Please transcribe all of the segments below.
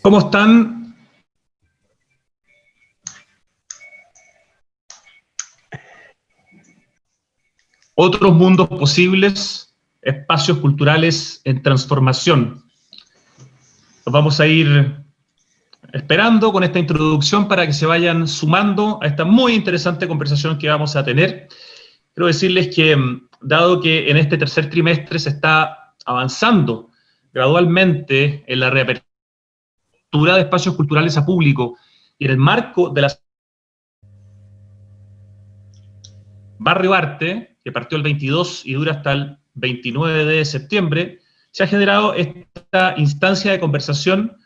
¿Cómo están? Otros mundos posibles, espacios culturales en transformación. Nos vamos a ir esperando con esta introducción para que se vayan sumando a esta muy interesante conversación que vamos a tener. Quiero decirles que, dado que en este tercer trimestre se está avanzando gradualmente en la reapertura de espacios culturales a público y en el marco de la Barrio Arte, que partió el 22 y dura hasta el 29 de septiembre, se ha generado esta instancia de conversación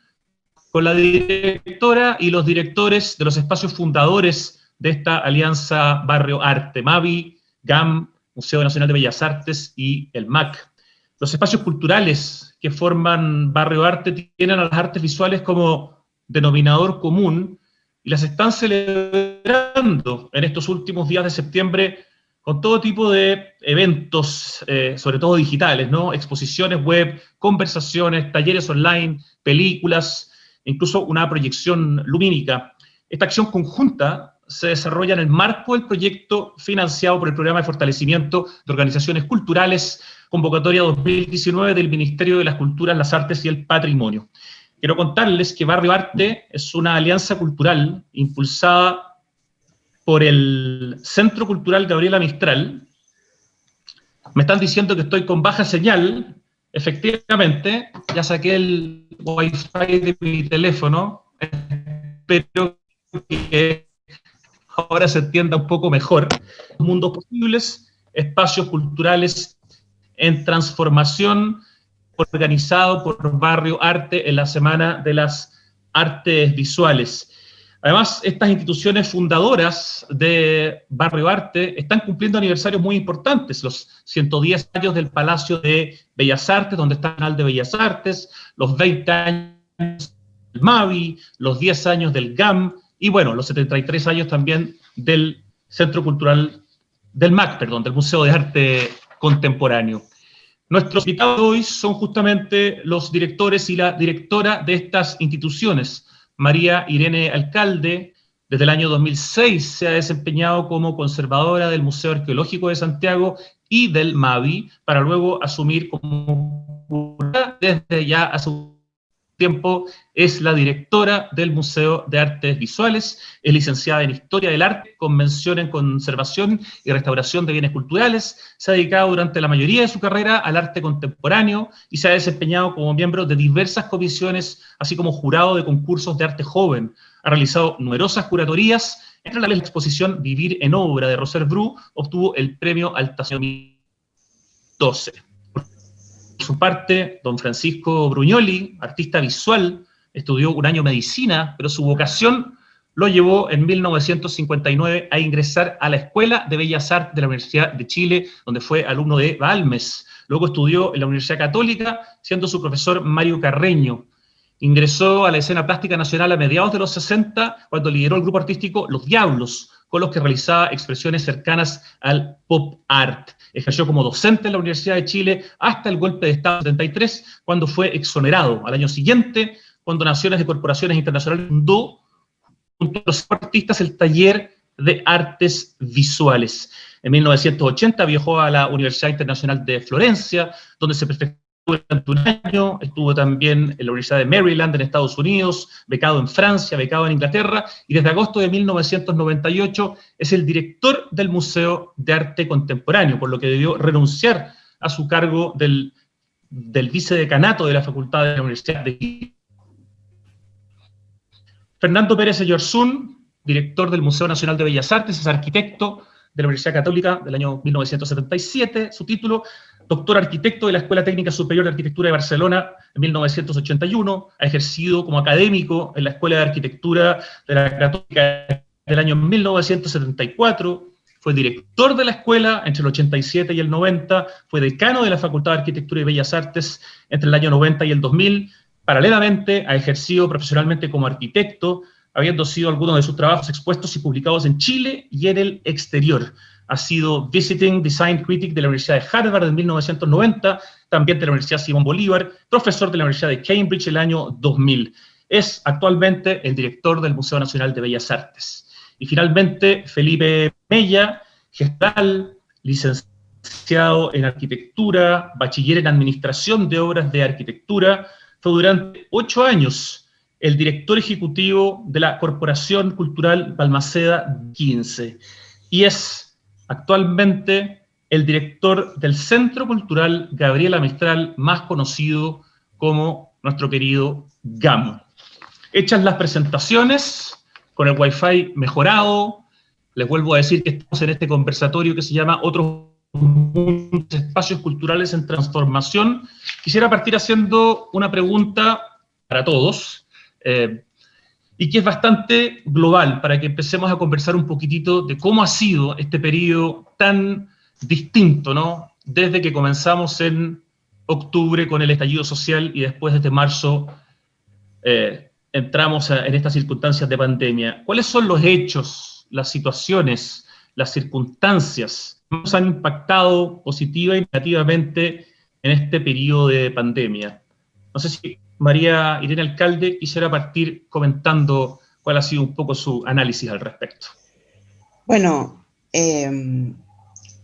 con la directora y los directores de los espacios fundadores de esta alianza Barrio Arte, MAVI, GAM, Museo Nacional de Bellas Artes y el MAC. Los espacios culturales que forman Barrio Arte tienen a las artes visuales como denominador común y las están celebrando en estos últimos días de septiembre con todo tipo de eventos, sobre todo digitales, ¿no? Exposiciones web, conversaciones, talleres online, películas, incluso una proyección lumínica. Esta acción conjunta se desarrolla en el marco del proyecto financiado por el Programa de Fortalecimiento de Organizaciones Culturales, convocatoria 2019 del Ministerio de las Culturas, las Artes y el Patrimonio. Quiero contarles que Barrio Arte es una alianza cultural impulsada por el Centro Cultural Gabriela Mistral. Me están diciendo que estoy con baja señal. Efectivamente, ya saqué el Wi-Fi de mi teléfono. Espero que ahora se entienda un poco mejor. Mundos posibles, espacios culturales en transformación, organizado por Barrio Arte en la Semana de las Artes Visuales. Además, estas instituciones fundadoras de Barrio Arte están cumpliendo aniversarios muy importantes, los 110 años del Palacio de Bellas Artes, donde está el Canal de Bellas Artes, los 20 años del MAVI, los 10 años del GAM, y bueno, los 73 años también del Centro Cultural, del MAC, perdón, del Museo de Arte Contemporáneo. Nuestros invitados hoy son justamente los directores y la directora de estas instituciones. María Irene Alcalde, desde el año 2006 se ha desempeñado como conservadora del Museo Arqueológico de Santiago y del MAVI, para luego asumir como curadora desde ya hace un tiempo, es la directora del Museo de Artes Visuales, es licenciada en Historia del Arte, con mención en Conservación y Restauración de Bienes Culturales, se ha dedicado durante la mayoría de su carrera al arte contemporáneo y se ha desempeñado como miembro de diversas comisiones, así como jurado de concursos de arte joven. Ha realizado numerosas curadurías, entre las de la exposición Vivir en Obra de Roser Bru, obtuvo el premio Altación 2012. Por su parte, don Francisco Brugnoli, artista visual, estudió un año medicina, pero su vocación lo llevó en 1959 a ingresar a la Escuela de Bellas Artes de la Universidad de Chile, donde fue alumno de Balmes. Luego estudió en la Universidad Católica, siendo su profesor Mario Carreño. Ingresó a la escena plástica nacional a mediados de los 60, cuando lideró el grupo artístico Los Diablos, con los que realizaba expresiones cercanas al pop art. Ejerció como docente en la Universidad de Chile hasta el golpe de Estado 73, cuando fue exonerado. Al año siguiente, con donaciones de corporaciones internacionales, fundó junto a los artistas el Taller de Artes Visuales. En 1980 viajó a la Universidad Internacional de Florencia, donde se perfeccionó durante un año, estuvo también en la Universidad de Maryland en Estados Unidos, becado en Francia, becado en Inglaterra, y desde agosto de 1998 es el director del Museo de Arte Contemporáneo, por lo que debió renunciar a su cargo del vicedecanato de la Facultad de la Universidad de Chile. Fernando Pérez Eyorzún, director del Museo Nacional de Bellas Artes, es arquitecto de la Universidad Católica del año 1977, su título, doctor arquitecto de la Escuela Técnica Superior de Arquitectura de Barcelona en 1981, ha ejercido como académico en la Escuela de Arquitectura de la Católica del año 1974, fue director de la escuela entre el 87 y el 90, fue decano de la Facultad de Arquitectura y Bellas Artes entre el año 90 y el 2000, paralelamente ha ejercido profesionalmente como arquitecto, habiendo sido algunos de sus trabajos expuestos y publicados en Chile y en el exterior. Ha sido Visiting Design Critic de la Universidad de Harvard en 1990, también de la Universidad Simón Bolívar, profesor de la Universidad de Cambridge el año 2000. es actualmente el director del Museo Nacional de Bellas Artes. Y finalmente, Felipe Mella, gestal, licenciado en Arquitectura, bachiller en Administración de Obras de Arquitectura, fue durante 8 años el director ejecutivo de la Corporación Cultural Balmaceda 15 y es actualmente el director del Centro Cultural Gabriela Mistral, más conocido como nuestro querido GAM. Hechas las presentaciones, con el Wi-Fi mejorado, les vuelvo a decir que estamos en este conversatorio que se llama Otros Espacios Culturales en Transformación. Quisiera partir haciendo una pregunta para todos, y que es bastante global, para que empecemos a conversar un poquitito de cómo ha sido este periodo tan distinto, ¿no? Desde que comenzamos en octubre con el estallido social y después desde marzo entramos en estas circunstancias de pandemia. ¿Cuáles son los hechos, las situaciones, las circunstancias que nos han impactado positiva y negativamente en este periodo de pandemia? No sé si María Irene Alcalde quisiera partir comentando cuál ha sido un poco su análisis al respecto. Bueno,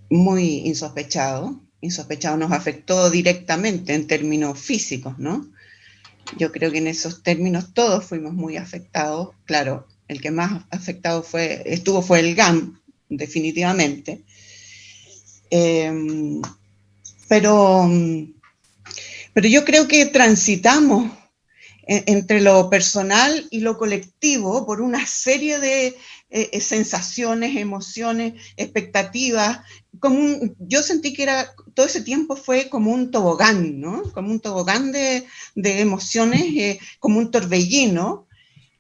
muy insospechado nos afectó directamente en términos físicos, ¿no? Yo creo que en esos términos todos fuimos muy afectados. Claro, el que más afectado fue el GAM, definitivamente. Pero yo creo que transitamos entre lo personal y lo colectivo por una serie de sensaciones, emociones, expectativas. Yo sentí que todo ese tiempo fue como un tobogán, ¿no? Como un tobogán de emociones, como un torbellino,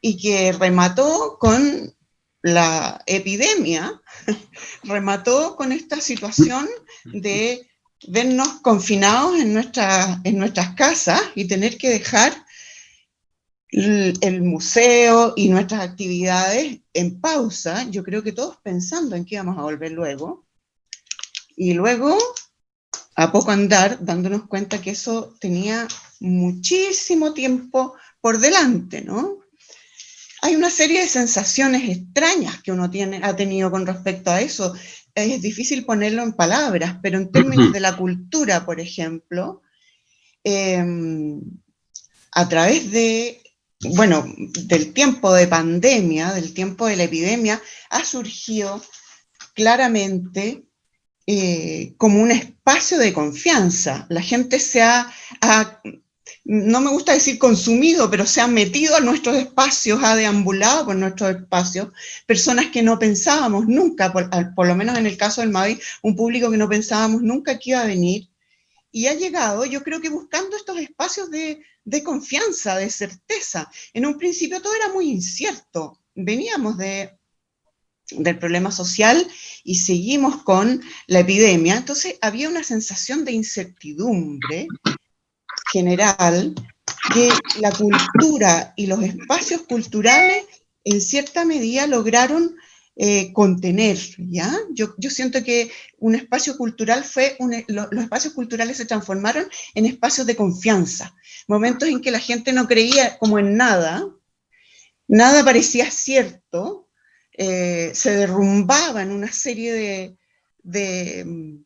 y que remató con la epidemia, remató con esta situación de vernos confinados en nuestras casas y tener que dejar el museo y nuestras actividades en pausa, yo creo que todos pensando en que íbamos a volver luego, y luego, a poco andar, dándonos cuenta que eso tenía muchísimo tiempo por delante, ¿no? Hay una serie de sensaciones extrañas que uno ha tenido con respecto a eso. Es difícil ponerlo en palabras, pero en términos de la cultura, por ejemplo, a través del tiempo de pandemia, del tiempo de la epidemia, ha surgido claramente como un espacio de confianza. La gente no me gusta decir consumido, pero se ha metido a nuestros espacios, ha deambulado por nuestros espacios, personas que no pensábamos nunca, por lo menos en el caso del Mavi, un público que no pensábamos nunca que iba a venir, y ha llegado, yo creo que buscando estos espacios de confianza, de certeza. En un principio todo era muy incierto, veníamos del problema social y seguimos con la epidemia, entonces había una sensación de incertidumbre general que la cultura y los espacios culturales en cierta medida lograron contener, ¿ya? Yo siento que un espacio cultural los espacios culturales se transformaron en espacios de confianza, momentos en que la gente no creía como en nada parecía cierto, se derrumbaba en una serie de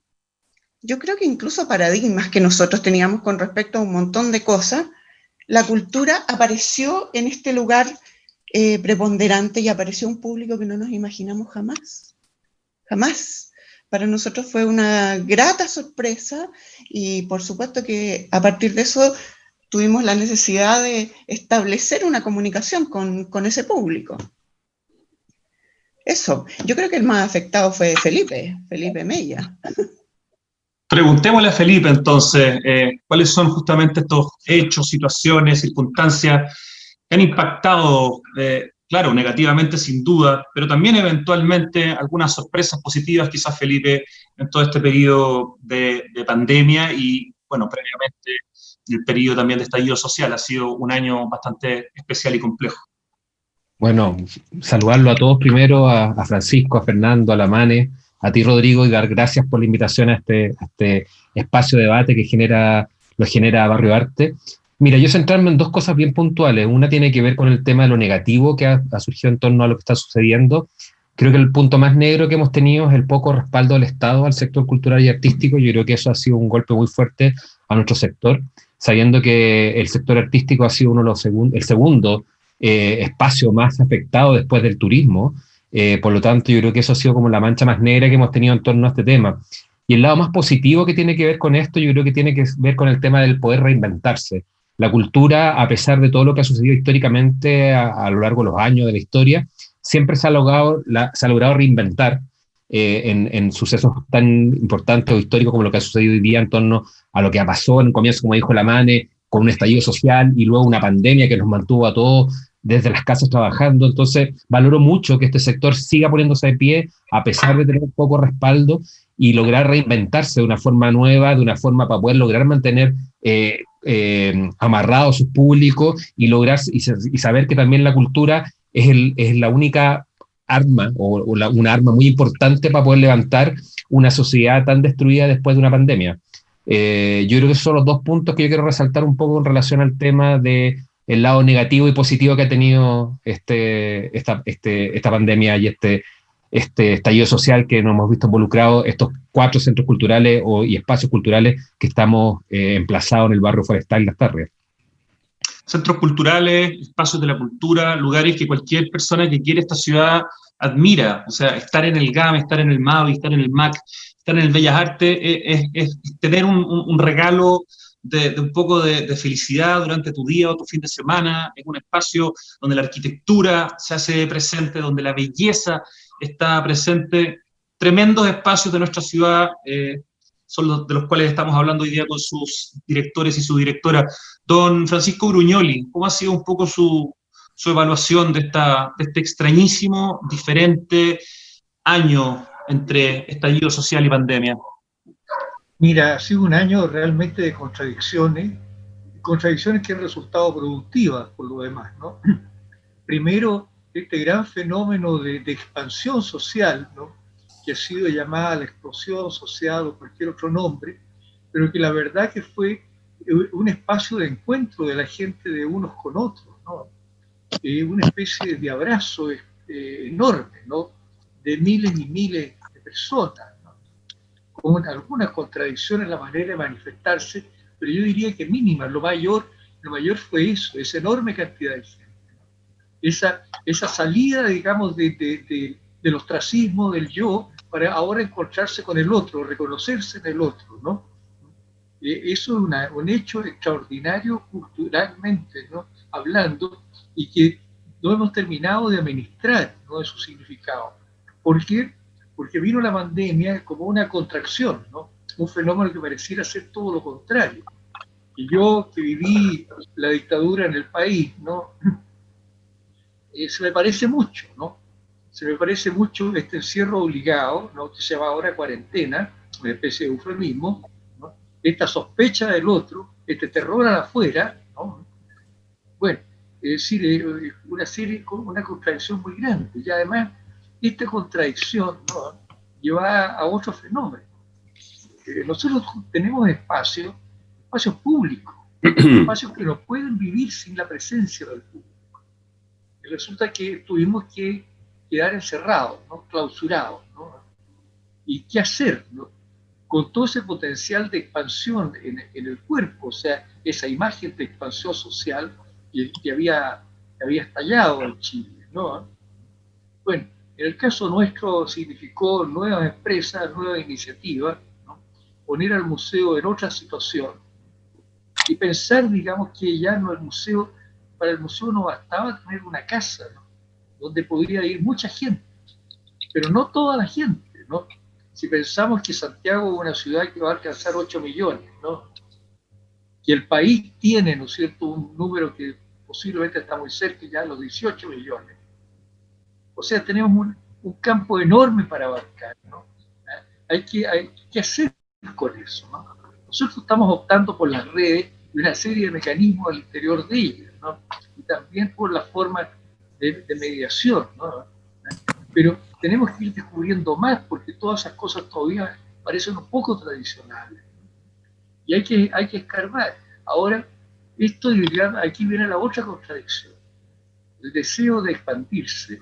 yo creo que incluso paradigmas que nosotros teníamos con respecto a un montón de cosas. La cultura apareció en este lugar preponderante y apareció un público que no nos imaginamos jamás. Jamás. Para nosotros fue una grata sorpresa y por supuesto que a partir de eso tuvimos la necesidad de establecer una comunicación con ese público. Eso. Yo creo que el más afectado fue Felipe Mella. Preguntémosle a Felipe, entonces, cuáles son justamente estos hechos, situaciones, circunstancias que han impactado, claro, negativamente sin duda, pero también eventualmente algunas sorpresas positivas, quizás, Felipe, en todo este periodo de pandemia y, bueno, previamente el periodo también de estallido social. Ha sido un año bastante especial y complejo. Bueno, saludarlo a todos primero, a Francisco, a Fernando, a la Mane, a ti, Rodrigo, y dar gracias por la invitación a este espacio de debate que lo genera Barrio Arte. Mira, yo centrarme en dos cosas bien puntuales. Una tiene que ver con el tema de lo negativo que ha surgido en torno a lo que está sucediendo. Creo que el punto más negro que hemos tenido es el poco respaldo del Estado al sector cultural y artístico. Yo creo que eso ha sido un golpe muy fuerte a nuestro sector, sabiendo que el sector artístico ha sido el segundo espacio más afectado después del turismo. Por lo tanto, yo creo que eso ha sido como la mancha más negra que hemos tenido en torno a este tema. Y el lado más positivo que tiene que ver con esto, yo creo que tiene que ver con el tema del poder reinventarse. La cultura, a pesar de todo lo que ha sucedido históricamente a lo largo de los años de la historia, siempre se ha logrado reinventar en sucesos tan importantes o históricos como lo que ha sucedido hoy día en torno a lo que ha pasado en un comienzo, como dijo la Mane, con un estallido social y luego una pandemia que nos mantuvo a todos desde las casas trabajando. Entonces, valoro mucho que este sector siga poniéndose de pie a pesar de tener poco respaldo y lograr reinventarse de una forma nueva, de una forma para poder lograr mantener amarrados a sus públicos y lograr y saber que también la cultura es la única arma una arma muy importante para poder levantar una sociedad tan destruida después de una pandemia. Yo creo que esos son los dos puntos que yo quiero resaltar un poco en relación al tema de el lado negativo y positivo que ha tenido esta pandemia y este estallido social que nos hemos visto involucrados, estos 4 centros culturales y espacios culturales que estamos emplazados en el barrio Forestal Las Tarrias. Centros culturales, espacios de la cultura, lugares que cualquier persona que quiere esta ciudad admira. O sea, estar en el GAM, estar en el MAVI, estar en el MAC, estar en el Bellas Artes, es tener un regalo de un poco de felicidad durante tu día o tu fin de semana. Es un espacio donde la arquitectura se hace presente, donde la belleza está presente. Tremendos espacios de nuestra ciudad, son los de los cuales estamos hablando hoy día con sus directores y su directora. Don Francisco Bruñoli, ¿cómo ha sido un poco su evaluación de este extrañísimo, diferente año entre estallido social y pandemia? Mira, ha sido un año realmente de contradicciones que han resultado productivas por lo demás, ¿no? Primero, este gran fenómeno de expansión social, ¿no?, que ha sido llamada la explosión social o cualquier otro nombre, pero que la verdad que fue un espacio de encuentro de la gente de unos con otros, ¿no? Una especie de abrazo enorme, ¿no?, de miles y miles de personas, ¿no?, con algunas contradicciones en la manera de manifestarse, pero yo diría que mínimas. Lo mayor fue eso, esa enorme cantidad de gente, ¿no? Esa salida, digamos, del ostracismo, del yo, para ahora encontrarse con el otro, reconocerse en el otro, ¿no? Eso es un hecho extraordinario culturalmente, ¿no?, hablando, y que no hemos terminado de administrar, ¿no?, de su significado. ¿Por qué? Porque vino la pandemia como una contracción, ¿no?, un fenómeno que pareciera ser todo lo contrario. Y yo, que viví la dictadura en el país, ¿no?, se me parece mucho, ¿no? Se me parece mucho este encierro obligado, ¿no?, que se llama ahora cuarentena, una especie de eufemismo, ¿no?, esta sospecha del otro, este terror a la afuera, ¿no? Bueno, es decir, una contradicción muy grande. Y además, esta contradicción, ¿no?, lleva a otro fenómeno. Nosotros tenemos espacios públicos, espacios que no pueden vivir sin la presencia del público. Y resulta que tuvimos que quedar encerrados, ¿no?, clausurados, ¿no? ¿Y qué hacer, ¿no?, con todo ese potencial de expansión en el cuerpo? O sea, esa imagen de expansión social que había estallado en Chile, ¿no? Bueno, en el caso nuestro significó nuevas empresas, nuevas iniciativas, ¿no?, poner al museo en otra situación y pensar, digamos, que ya no para el museo no bastaba tener una casa, ¿no?, donde podría ir mucha gente, pero no toda la gente, ¿no? Si pensamos que Santiago es una ciudad que va a alcanzar 8 millones, ¿no?, que el país tiene, ¿no es cierto?, un número que posiblemente está muy cerca ya de los 18 millones. O sea, tenemos un campo enorme para abarcar, ¿no? Hay que hacer con eso, ¿no? Nosotros estamos optando por las redes y una serie de mecanismos al interior de ellas, ¿no?, y también por la forma de mediación, ¿no? Pero tenemos que ir descubriendo más, porque todas esas cosas todavía parecen un poco tradicionales, ¿no? Y hay que escarbar. Ahora, esto, digamos, aquí viene la otra contradicción, el deseo de expandirse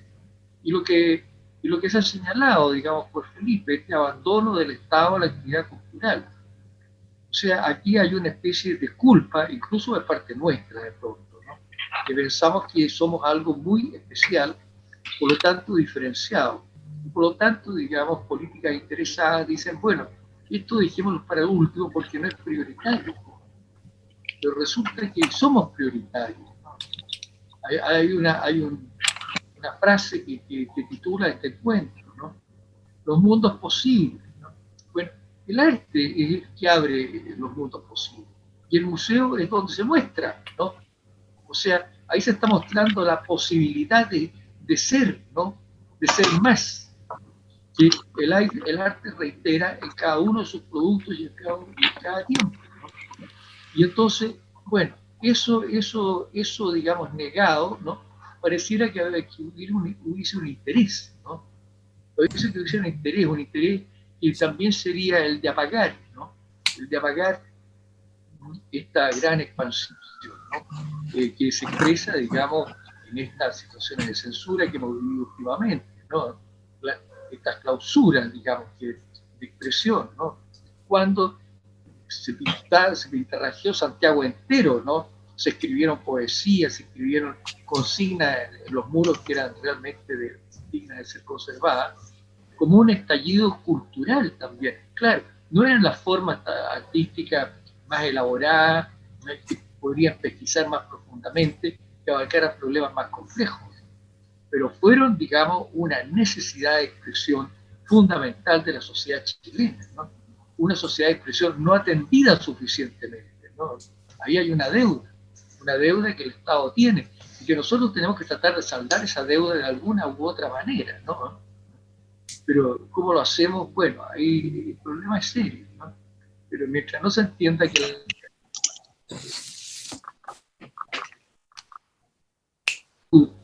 y lo que se ha señalado, digamos, por Felipe, este abandono del Estado a la actividad cultural. O sea, aquí hay una especie de culpa, incluso de parte nuestra de pronto, ¿no? Que pensamos que somos algo muy especial, por lo tanto diferenciado. Y por lo tanto, digamos, políticas interesadas dicen, bueno, esto dejémoslo para el último porque no es prioritario. Pero resulta que somos prioritarios, ¿no? Hay una frase que titula este encuentro, ¿no? Los mundos posibles, ¿no? Bueno, el arte es el que abre los mundos posibles y el museo es donde se muestra, ¿no? O sea, ahí se está mostrando la posibilidad de ser, ¿no? De ser más, que el arte reitera en cada uno de sus productos y en cada tiempo, ¿no? Y entonces, bueno, eso digamos, negado, ¿no? Pareciera que hubiese un interés, ¿no? Parece que hubiese un interés que también sería el de apagar, ¿no? El de apagar esta gran expansión, ¿no? Que se expresa, digamos, en estas situaciones de censura que hemos vivido últimamente, ¿no? Estas clausuras, digamos, de expresión, ¿no? Cuando se pintarrajeó Santiago entero, ¿no? Se escribieron poesías, se escribieron consignas en los muros que eran realmente dignas de ser conservadas, como un estallido cultural también. Claro, no eran las formas artísticas más elaboradas, que podrían pesquisar más profundamente, que abarcaran problemas más complejos, pero fueron, digamos, una necesidad de expresión fundamental de la sociedad chilena, ¿no? Una sociedad de expresión no atendida suficientemente, ¿no? Ahí hay una deuda que el Estado tiene, y que nosotros tenemos que tratar de saldar esa deuda de alguna u otra manera, ¿no? Pero ¿cómo lo hacemos? Bueno, ahí el problema es serio, ¿no? Pero mientras no se entienda que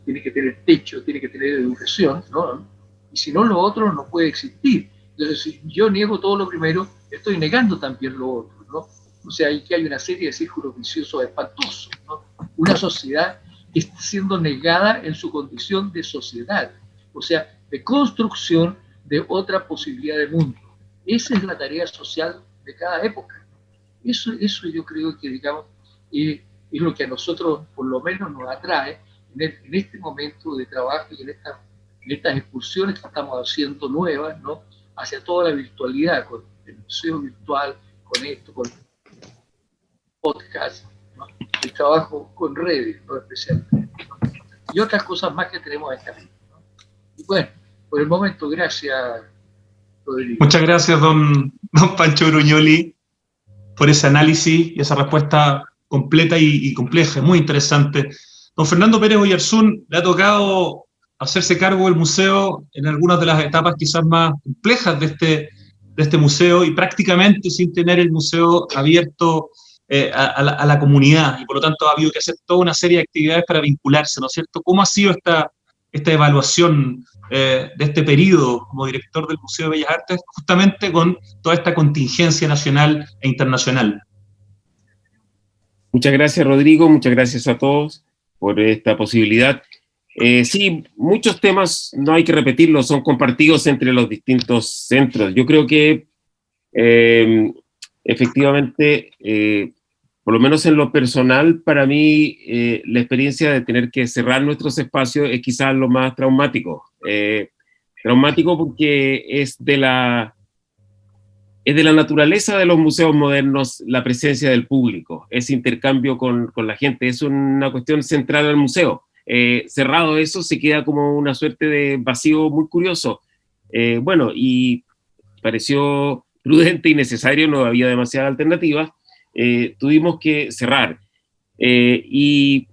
tiene que tener techo, tiene que tener educación, ¿no? Y si no, lo otro no puede existir. Entonces, si yo niego todo lo primero, estoy negando también lo otro, ¿no? O sea, aquí hay una serie de círculos viciosos espantosos, ¿no? Una sociedad que está siendo negada en su condición de sociedad, o sea, de construcción de otra posibilidad de mundo. Esa es la tarea social de cada época. Eso yo creo que, digamos, es lo que a nosotros por lo menos nos atrae en este momento de trabajo y en estas excursiones que estamos haciendo nuevas, ¿no? Hacia toda la virtualidad, con el museo virtual, con esto, con podcast, ¿no? El trabajo con redes, ¿no? Especialmente, ¿no? Y otras cosas más que tenemos en camino, ¿no? Y bueno, por el momento, gracias, Rodrigo. Muchas gracias, don Pancho Bruñoli, por ese análisis y esa respuesta completa y compleja, muy interesante. Don Fernando Pérez Oyarzún, le ha tocado hacerse cargo del museo en algunas de las etapas quizás más complejas de este museo y prácticamente sin tener el museo abierto a la comunidad, y por lo tanto ha habido que hacer toda una serie de actividades para vincularse, ¿no es cierto? ¿Cómo ha sido esta evaluación de este periodo como director del Museo de Bellas Artes, justamente con toda esta contingencia nacional e internacional? Muchas gracias, Rodrigo, muchas gracias a todos por esta posibilidad. Sí, muchos temas, no hay que repetirlos, son compartidos entre los distintos centros. Yo creo que efectivamente, por lo menos en lo personal, para mí la experiencia de tener que cerrar nuestros espacios es quizás lo más traumático. Traumático porque es de la naturaleza de los museos modernos la presencia del público, ese intercambio con la gente, es una cuestión central al museo. Cerrado eso, se queda como una suerte de vacío muy curioso. Bueno, y pareció prudente y necesario, no había demasiada alternativa, tuvimos que cerrar. Y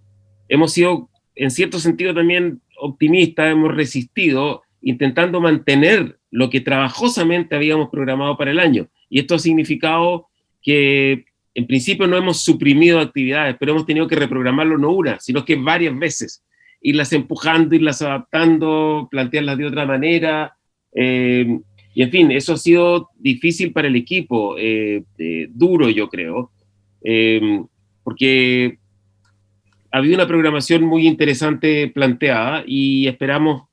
hemos sido, en cierto sentido, también optimistas, hemos resistido, intentando mantener lo que trabajosamente habíamos programado para el año. Y esto ha significado que, en principio, no hemos suprimido actividades, pero hemos tenido que reprogramarlo no una, sino que varias veces. Irlas empujando, irlas adaptando, plantearlas de otra manera. Y, en fin, eso ha sido difícil para el equipo, duro, yo creo. Porque había una programación muy interesante planteada y esperamos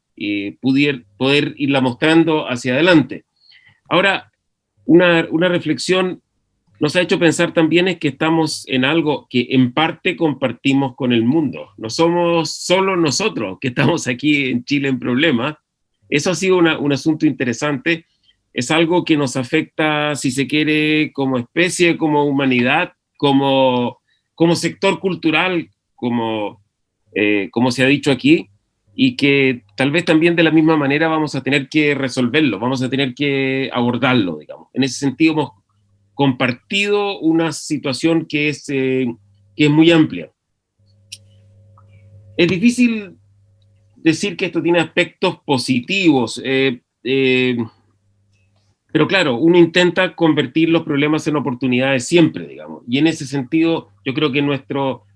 poder irla mostrando hacia adelante. Ahora, una reflexión nos ha hecho pensar también es que estamos en algo que en parte compartimos con el mundo. No somos solo nosotros que estamos aquí en Chile en problemas. Eso ha sido un asunto interesante. Es algo que nos afecta, si se quiere, como especie, como humanidad, como sector cultural, como se ha dicho aquí, y que tal vez también de la misma manera vamos a tener que resolverlo, vamos a tener que abordarlo, digamos. En ese sentido hemos compartido una situación que es muy amplia. Es difícil decir que esto tiene aspectos positivos, pero claro, uno intenta convertir los problemas en oportunidades siempre, digamos, y en ese sentido yo creo que nuestro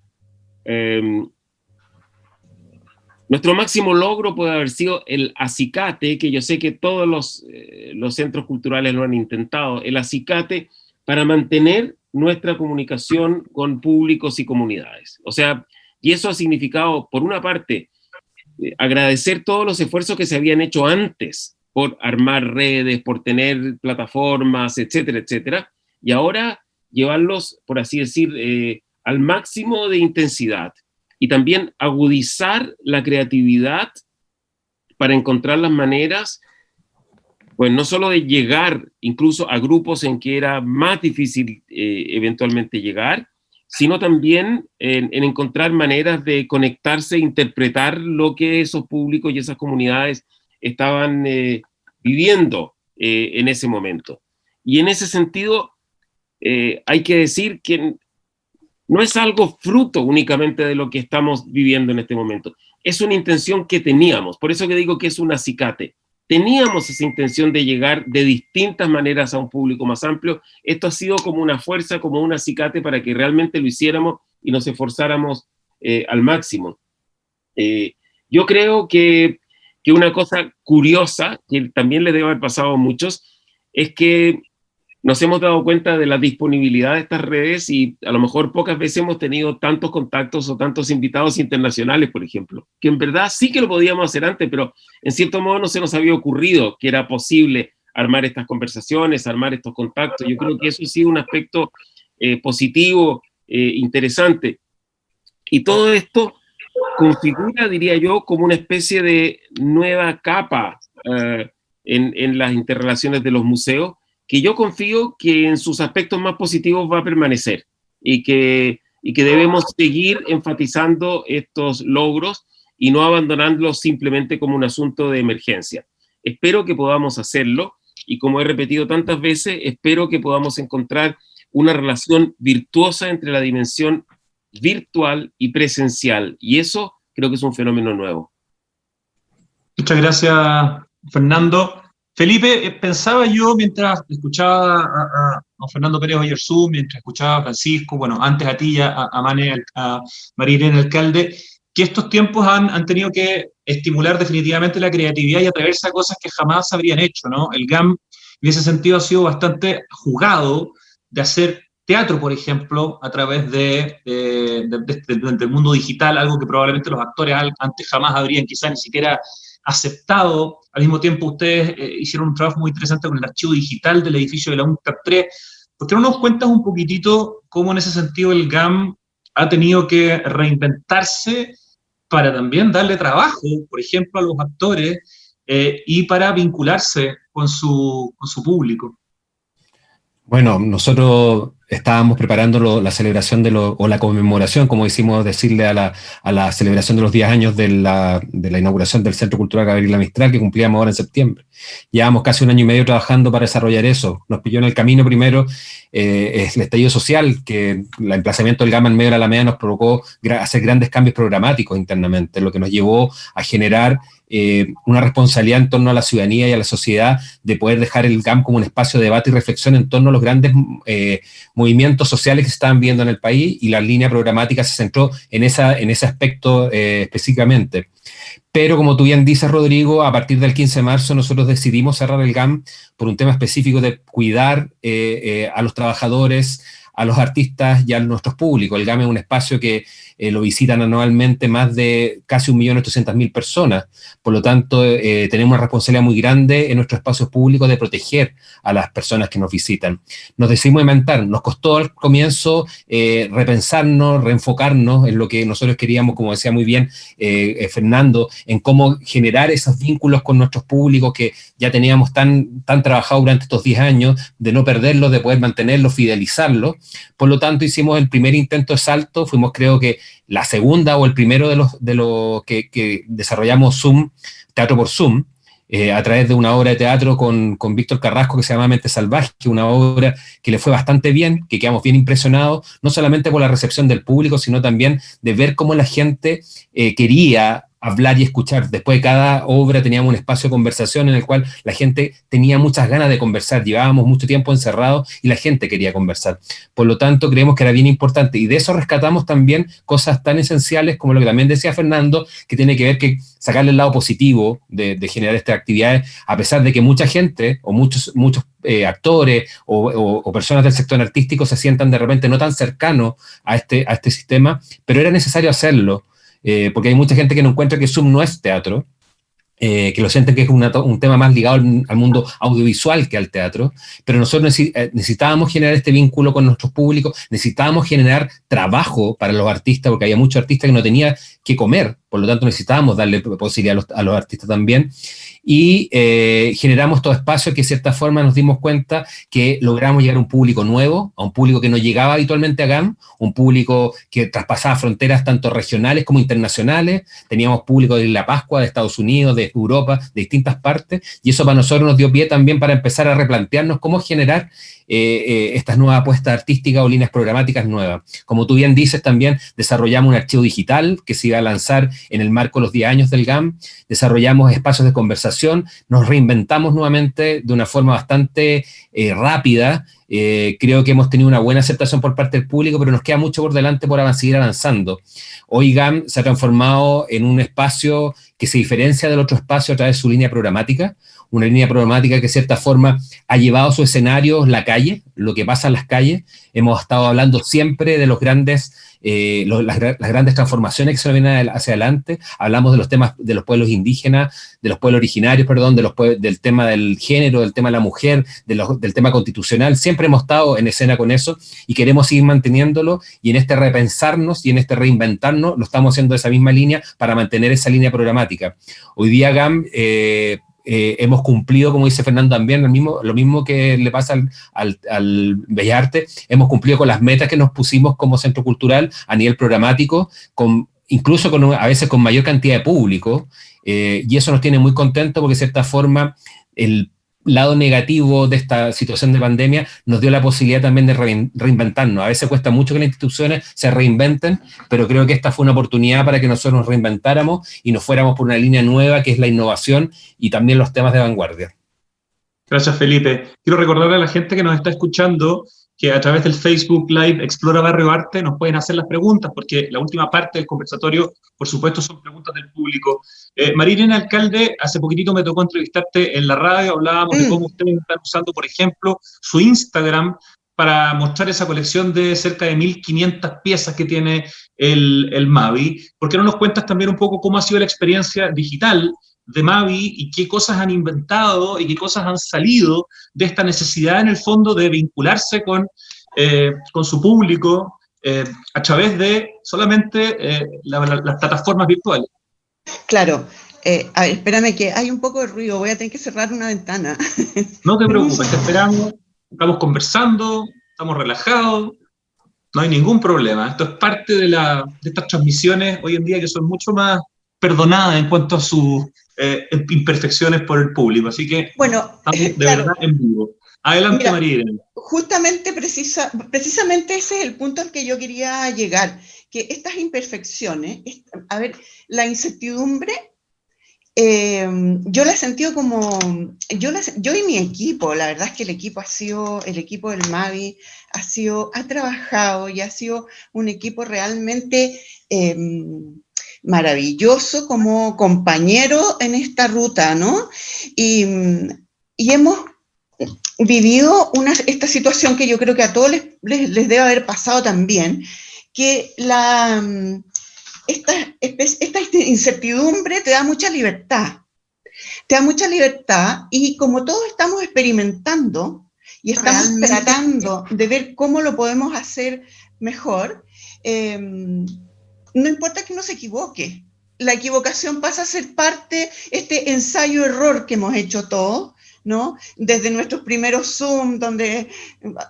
máximo logro puede haber sido el acicate, que yo sé que todos los centros culturales lo han intentado, el acicate para mantener nuestra comunicación con públicos y comunidades. O sea, y eso ha significado, por una parte, agradecer todos los esfuerzos que se habían hecho antes por armar redes, por tener plataformas, etcétera, etcétera, y ahora llevarlos, por así decir, al máximo de intensidad, y también agudizar la creatividad para encontrar las maneras, pues no solo de llegar incluso a grupos en que era más difícil eventualmente llegar, sino también en encontrar maneras de conectarse e interpretar lo que esos públicos y esas comunidades estaban viviendo en ese momento. Y en ese sentido, hay que decir que no es algo fruto únicamente de lo que estamos viviendo en este momento. Es una intención que teníamos, por eso que digo que es un acicate. Teníamos esa intención de llegar de distintas maneras a un público más amplio. Esto ha sido como una fuerza, como un acicate para que realmente lo hiciéramos y nos esforzáramos al máximo. Yo creo que una cosa curiosa, que también le debe haber pasado a muchos, es que nos hemos dado cuenta de la disponibilidad de estas redes y a lo mejor pocas veces hemos tenido tantos contactos o tantos invitados internacionales, por ejemplo, que en verdad sí que lo podíamos hacer antes, pero en cierto modo no se nos había ocurrido que era posible armar estas conversaciones, armar estos contactos. Yo creo que eso sí es un aspecto positivo, interesante. Y todo esto configura, diría yo, como una especie de nueva capa en las interrelaciones de los museos, que yo confío que en sus aspectos más positivos va a permanecer y que debemos seguir enfatizando estos logros y no abandonarlos simplemente como un asunto de emergencia. Espero que podamos hacerlo y, como he repetido tantas veces, espero que podamos encontrar una relación virtuosa entre la dimensión virtual y presencial, y eso creo que es un fenómeno nuevo. Muchas gracias, Fernando. Felipe, pensaba yo mientras escuchaba a Fernando Pérez Oyarzún, mientras escuchaba a Francisco, bueno, antes a ti, a María Irene Alcalde, que estos tiempos han tenido que estimular definitivamente la creatividad y atreverse a cosas que jamás habrían hecho, ¿no? El GAM, en ese sentido, ha sido bastante jugado de hacer teatro, por ejemplo, a través del mundo digital, algo que probablemente los actores antes jamás habrían quizás ni siquiera aceptado. Al mismo tiempo, ustedes hicieron un trabajo muy interesante con el archivo digital del edificio de la UNCTAD 3. ¿Por qué no nos cuentas un poquitito cómo en ese sentido el GAM ha tenido que reinventarse para también darle trabajo, por ejemplo, a los actores y para vincularse con su público? Bueno, nosotros estábamos preparando la celebración o la conmemoración, como decimos decirle a la celebración de los 10 años de la inauguración del Centro Cultural Gabriela Mistral, que cumplíamos ahora en septiembre. Llevamos casi 1 año y medio trabajando para desarrollar eso. Nos pilló en el camino primero el estallido social, que el emplazamiento del GAM en medio de la Alameda nos provocó hacer grandes cambios programáticos internamente, lo que nos llevó a generar una responsabilidad en torno a la ciudadanía y a la sociedad de poder dejar el GAM como un espacio de debate y reflexión en torno a los grandes movimientos sociales que se estaban viendo en el país, y la línea programática se centró en ese aspecto específicamente. Pero como tú bien dices, Rodrigo, a partir del 15 de marzo nosotros decidimos cerrar el GAM por un tema específico de cuidar a los trabajadores, a los artistas y a nuestros públicos. El GAM es un espacio que lo visitan anualmente más de casi 1.800.000 personas. Por lo tanto, tenemos una responsabilidad muy grande en nuestros espacios públicos de proteger a las personas que nos visitan. Nos decidimos inventar, nos costó al comienzo repensarnos, reenfocarnos en lo que nosotros queríamos, como decía muy bien Fernando, en cómo generar esos vínculos con nuestros públicos que ya teníamos tan trabajado durante estos 10 años, de no perderlos, de poder mantenerlos, fidelizarlos. Por lo tanto, hicimos el primer intento de salto, fuimos creo que la segunda o el primero de los que desarrollamos Zoom, Teatro por Zoom, a través de una obra de teatro con Víctor Carrasco que se llama Mente Salvaje, una obra que le fue bastante bien, que quedamos bien impresionados, no solamente por la recepción del público, sino también de ver cómo la gente quería hablar y escuchar. Después de cada obra teníamos un espacio de conversación en el cual la gente tenía muchas ganas de conversar, llevábamos mucho tiempo encerrados y la gente quería conversar. Por lo tanto, creemos que era bien importante y de eso rescatamos también cosas tan esenciales como lo que también decía Fernando, que tiene que ver que sacarle el lado positivo de generar estas actividades, a pesar de que mucha gente o muchos actores o personas del sector artístico se sientan de repente no tan cercanos a este sistema, pero era necesario hacerlo. Porque hay mucha gente que no encuentra que Zoom no es teatro, que lo sienten que es un tema más ligado al mundo audiovisual que al teatro, pero nosotros necesitábamos generar este vínculo con nuestros públicos, necesitábamos generar trabajo para los artistas, porque había muchos artistas que no tenían que comer, por lo tanto necesitábamos darle posibilidad a los artistas también, y generamos todo espacio que de cierta forma nos dimos cuenta que logramos llegar a un público nuevo, a un público que no llegaba habitualmente a GAM, un público que traspasaba fronteras tanto regionales como internacionales, teníamos público de La Pascua, de Estados Unidos, de Europa, de distintas partes, y eso para nosotros nos dio pie también para empezar a replantearnos cómo generar estas nuevas apuestas artísticas o líneas programáticas nuevas. Como tú bien dices, también desarrollamos un archivo digital que se iba a lanzar en el marco de los 10 años del GAM, desarrollamos espacios de conversación, nos reinventamos nuevamente de una forma bastante rápida. Creo que hemos tenido una buena aceptación por parte del público, pero nos queda mucho por delante por seguir avanzando. Hoy GAM se ha transformado en un espacio que se diferencia del otro espacio a través de su línea programática, una línea programática que de cierta forma ha llevado a su escenario la calle, lo que pasa en las calles. Hemos estado hablando siempre de los grandes, las grandes transformaciones que se vienen hacia adelante. Hablamos de los temas de los pueblos indígenas, de los pueblos originarios, perdón, del tema del género, del tema de la mujer, del tema constitucional. Siempre hemos estado en escena con eso y queremos seguir manteniéndolo, y en este repensarnos y en este reinventarnos lo estamos haciendo de esa misma línea para mantener esa línea programática. Hoy día GAM hemos cumplido, como dice Fernando también, lo mismo que le pasa al Bellas Artes, hemos cumplido con las metas que nos pusimos como centro cultural a nivel programático, incluso a veces con mayor cantidad de público, y eso nos tiene muy contentos porque de cierta forma el lado negativo de esta situación de pandemia nos dio la posibilidad también de reinventarnos. A veces cuesta mucho que las instituciones se reinventen, pero creo que esta fue una oportunidad para que nosotros nos reinventáramos y nos fuéramos por una línea nueva que es la innovación y también los temas de vanguardia. Gracias, Felipe. Quiero recordarle a la gente que nos está escuchando que a través del Facebook Live Explora Barrio Arte nos pueden hacer las preguntas, porque la última parte del conversatorio, por supuesto, son preguntas del público. María Irene Alcalde, hace poquitito me tocó entrevistarte en la radio, hablábamos de cómo ustedes están usando, por ejemplo, su Instagram para mostrar esa colección de cerca de 1.500 piezas que tiene el Mavi. ¿Por qué no nos cuentas también un poco cómo ha sido la experiencia digital de Mavi y qué cosas han inventado y qué cosas han salido de esta necesidad en el fondo de vincularse con su público a través de solamente las plataformas virtuales? Claro. A ver, espérame que hay un poco de ruido, voy a tener que cerrar una ventana. No te preocupes, te esperamos, estamos conversando, estamos relajados, no hay ningún problema. Esto es parte de estas transmisiones hoy en día que son mucho más perdonadas en cuanto a sus imperfecciones por el público, así que bueno, estamos de verdad en vivo. Adelante, mira, María Irene. Justamente, precisamente ese es el punto al que yo quería llegar, que estas imperfecciones, a ver, la incertidumbre, yo la he sentido como, yo y mi equipo, la verdad es que el equipo del Mavi ha trabajado y ha sido un equipo realmente maravilloso como compañero en esta ruta, ¿no? Y hemos vivido esta situación que yo creo que a todos les debe haber pasado también, que esta incertidumbre te da mucha libertad. Te da mucha libertad y como todos estamos experimentando y estamos tratando de ver cómo lo podemos hacer mejor, no importa que uno se equivoque. La equivocación pasa a ser parte, este ensayo-error que hemos hecho todos, ¿no? Desde nuestros primeros Zoom, donde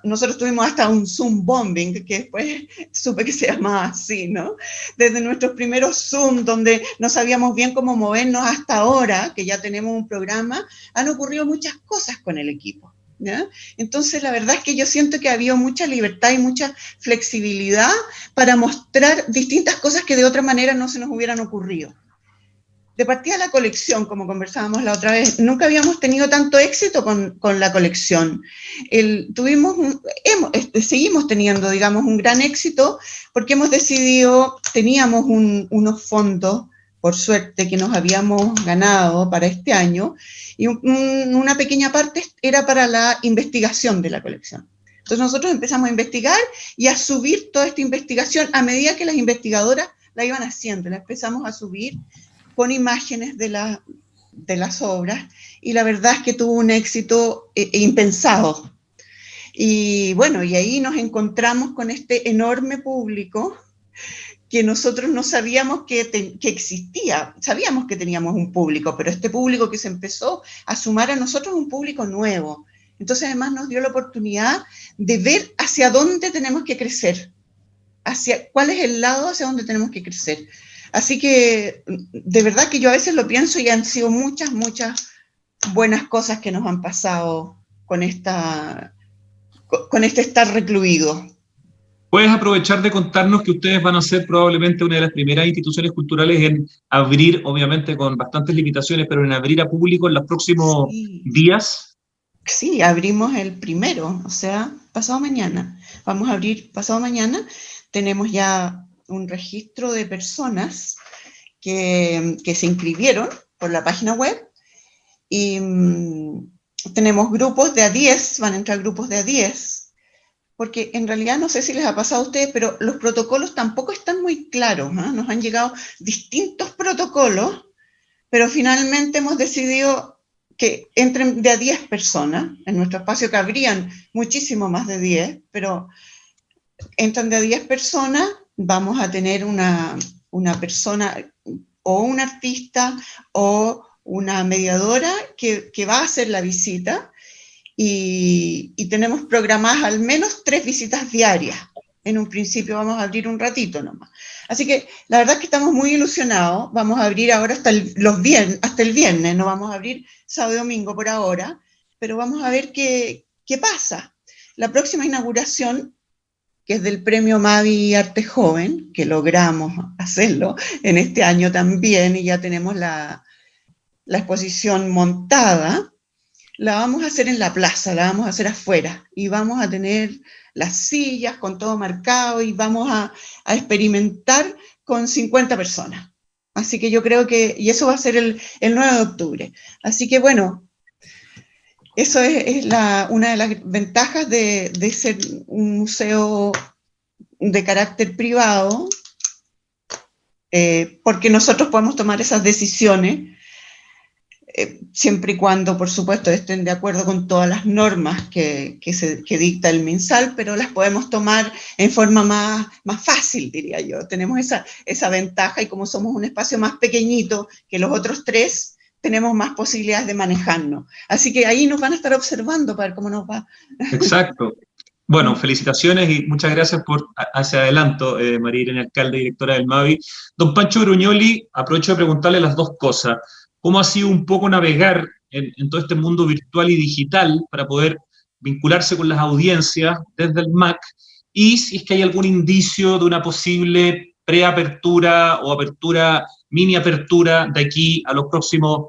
nosotros tuvimos hasta un Zoom bombing, que después supe que se llamaba así, ¿no? Desde nuestros primeros Zoom, donde no sabíamos bien cómo movernos hasta ahora, que ya tenemos un programa, han ocurrido muchas cosas con el equipo, ¿ya? Entonces, la verdad es que yo siento que ha habido mucha libertad y mucha flexibilidad para mostrar distintas cosas que de otra manera no se nos hubieran ocurrido. De partida la colección, como conversábamos la otra vez, nunca habíamos tenido tanto éxito con la colección. Seguimos teniendo, digamos, un gran éxito porque hemos decidido, teníamos unos fondos, por suerte, que nos habíamos ganado para este año, y una pequeña parte era para la investigación de la colección. Entonces nosotros empezamos a investigar y a subir toda esta investigación a medida que las investigadoras la iban haciendo, la empezamos a subir con imágenes de las obras, y la verdad es que tuvo un éxito impensado. Y bueno, y ahí nos encontramos con este enorme público que nosotros no sabíamos que existía. Sabíamos que teníamos un público, pero este público que se empezó a sumar a nosotros es un público nuevo. Entonces además nos dio la oportunidad de ver hacia dónde tenemos que crecer, cuál es el lado hacia donde tenemos que crecer. Así que, de verdad que yo a veces lo pienso y han sido muchas, muchas buenas cosas que nos han pasado con este estar recluido. Puedes aprovechar de contarnos que ustedes van a ser probablemente una de las primeras instituciones culturales en abrir, obviamente con bastantes limitaciones, pero en abrir a público en los próximos días. Sí, abrimos el 1, o sea, pasado mañana. Vamos a abrir pasado mañana. Tenemos ya un registro de personas que se inscribieron por la página web, y tenemos grupos de a 10, van a entrar grupos de a 10, porque en realidad no sé si les ha pasado a ustedes, pero los protocolos tampoco están muy claros, ¿eh? Nos han llegado distintos protocolos, pero finalmente hemos decidido que entren de a 10 personas. En nuestro espacio cabrían muchísimo más de 10, pero entran de a 10 personas. Vamos a tener una persona o un artista o una mediadora que va a hacer la visita, y tenemos programadas al menos 3 visitas diarias. En un principio vamos a abrir un ratito nomás. Así que la verdad es que estamos muy ilusionados. Vamos a abrir ahora hasta el viernes, no vamos a abrir sábado y domingo por ahora, pero vamos a ver qué pasa. La próxima inauguración, que es del Premio Mavi Arte Joven, que logramos hacerlo en este año también, y ya tenemos la exposición montada, la vamos a hacer en la plaza, la vamos a hacer afuera, y vamos a tener las sillas con todo marcado, y vamos a experimentar con 50 personas. Así que yo creo que, y eso va a ser el 9 de octubre. Así que bueno, eso es una de las ventajas de ser un museo de carácter privado, porque nosotros podemos tomar esas decisiones, siempre y cuando, por supuesto, estén de acuerdo con todas las normas que dicta el MinSal, pero las podemos tomar en forma más fácil, diría yo. Tenemos esa ventaja, y como somos un espacio más pequeñito que los otros 3, tenemos más posibilidades de manejarnos. Así que ahí nos van a estar observando para ver cómo nos va. Exacto. Bueno, felicitaciones y muchas gracias por hacia adelanto, María Irene Alcalde, directora del Mavi. Don Pancho Gruñoli, aprovecho de preguntarle las dos cosas. ¿Cómo ha sido un poco navegar en todo este mundo virtual y digital para poder vincularse con las audiencias desde el MAC? Y si es que hay algún indicio de una posible preapertura o apertura, mini apertura de aquí a los próximos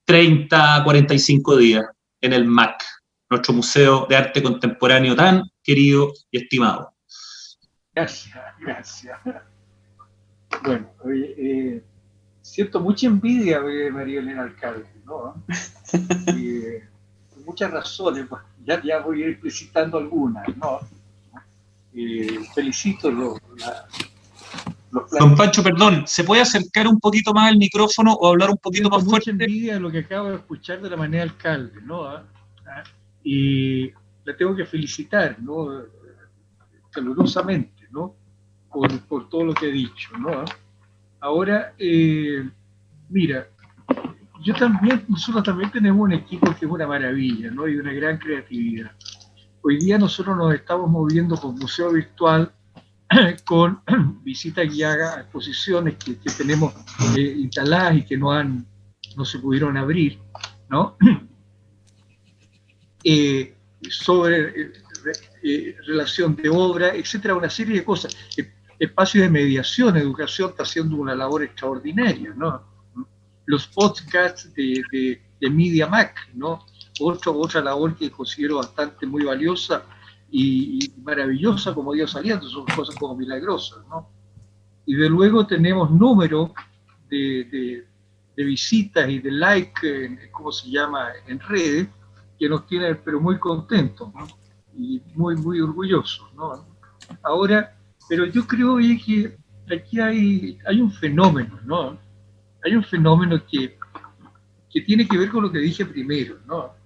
30, 45 días en el MAC, nuestro Museo de Arte Contemporáneo tan querido y estimado. Gracias. Bueno, oye, siento mucha envidia de María Elena Alcalde, ¿no? Por muchas razones, ya voy a ir explicitando algunas, ¿no? felicito los Don Pancho, perdón, ¿se puede acercar un poquito más al micrófono o hablar un poquito Tengo más mucha fuerte? envidia de lo que acabo de escuchar de la manera alcalde, ¿no? Y la tengo que felicitar, ¿no? Calurosamente, ¿no? Por todo lo que he dicho, ¿no? Ahora, mira, nosotros también tenemos un equipo que es una maravilla, ¿no? Y una gran creatividad. Hoy día nosotros nos estamos moviendo con museo virtual, con visitas guiadas a exposiciones que tenemos instaladas y que no se pudieron abrir, ¿no? Sobre relación de obra, etcétera, una serie de cosas. Espacios de mediación, educación está haciendo una labor extraordinaria, ¿no? Los podcasts de Media Mac, ¿no? Otra labor que considero bastante muy valiosa y maravillosa, como iba saliendo, son cosas como milagrosas, ¿no? Y de luego tenemos números de visitas y de like, ¿cómo se llama?, en redes, que nos tienen pero muy contentos, ¿no? Y muy, muy orgullosos, ¿no? Ahora, pero yo creo que aquí hay un fenómeno, ¿no? Hay un fenómeno que tiene que ver con lo que dije primero, ¿no?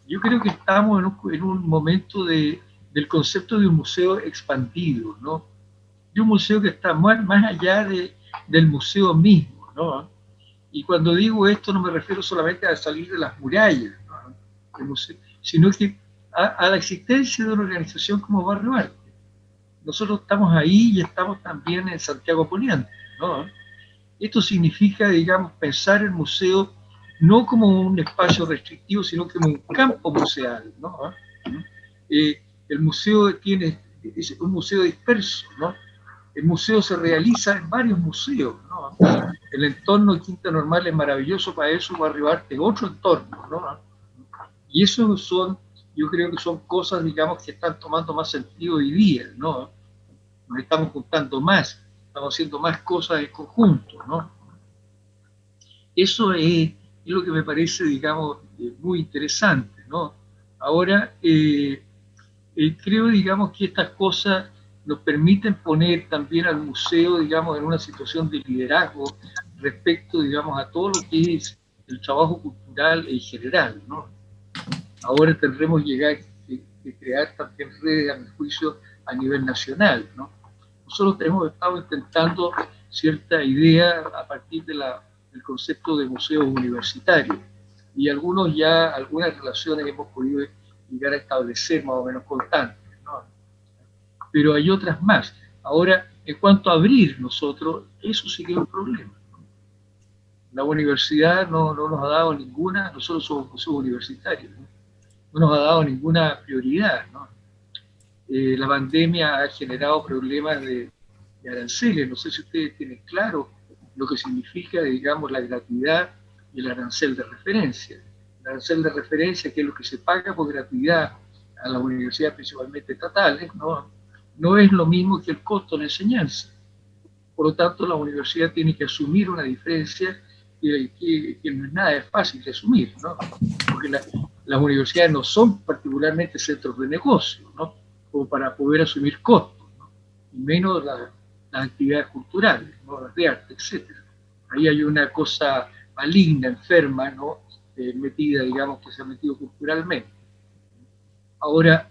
Yo creo que estamos en un momento del concepto de un museo expandido, ¿no? De un museo que está más allá del museo mismo, ¿no? Y cuando digo esto no me refiero solamente a salir de las murallas, ¿no?, del museo, sino que a la existencia de una organización como Barrio Arte. Nosotros estamos ahí y estamos también en Santiago Poliante, ¿no? Esto significa, digamos, pensar el museo no como un espacio restrictivo, sino como un campo museal, ¿no? El museo es un museo disperso, ¿no? El museo se realiza en varios museos, ¿no? El entorno de Quinta Normal es maravilloso para eso, Barrio Arte es otro entorno, ¿no? Y eso yo creo que son cosas, digamos, que están tomando más sentido hoy día, ¿no? Nos estamos juntando más, estamos haciendo más cosas en conjunto, ¿no? Eso es lo que me parece, digamos, muy interesante, ¿no? Ahora, creo, digamos, que estas cosas nos permiten poner también al museo, digamos, en una situación de liderazgo respecto, digamos, a todo lo que es el trabajo cultural en general, ¿no? Ahora tendremos que crear también redes, a mi juicio, a nivel nacional, ¿no? Nosotros hemos estado intentando cierta idea a partir del concepto de museos universitarios y algunas relaciones hemos podido llegar a establecer más o menos constantes, ¿no? Pero hay otras más. Ahora, en cuanto a abrir nosotros, eso sí que es un problema, ¿no? La universidad no nos ha dado ninguna, nosotros somos museos universitarios, ¿no? No nos ha dado ninguna prioridad, ¿no? La pandemia ha generado problemas de aranceles. No sé si ustedes tienen claro lo que significa, digamos, la gratuidad y el arancel de referencia. El arancel de referencia, que es lo que se paga por gratuidad a las universidades principalmente estatales, no es lo mismo que el costo de la enseñanza. Por lo tanto, la universidad tiene que asumir una diferencia que no es nada fácil de asumir, ¿no? Porque las universidades no son particularmente centros de negocio, ¿no?, como para poder asumir costos, ¿no?, y menos las actividades culturales, ¿no?, las de arte, etc. Ahí hay una cosa maligna, enferma, ¿no?, metida, digamos, que se ha metido culturalmente. Ahora,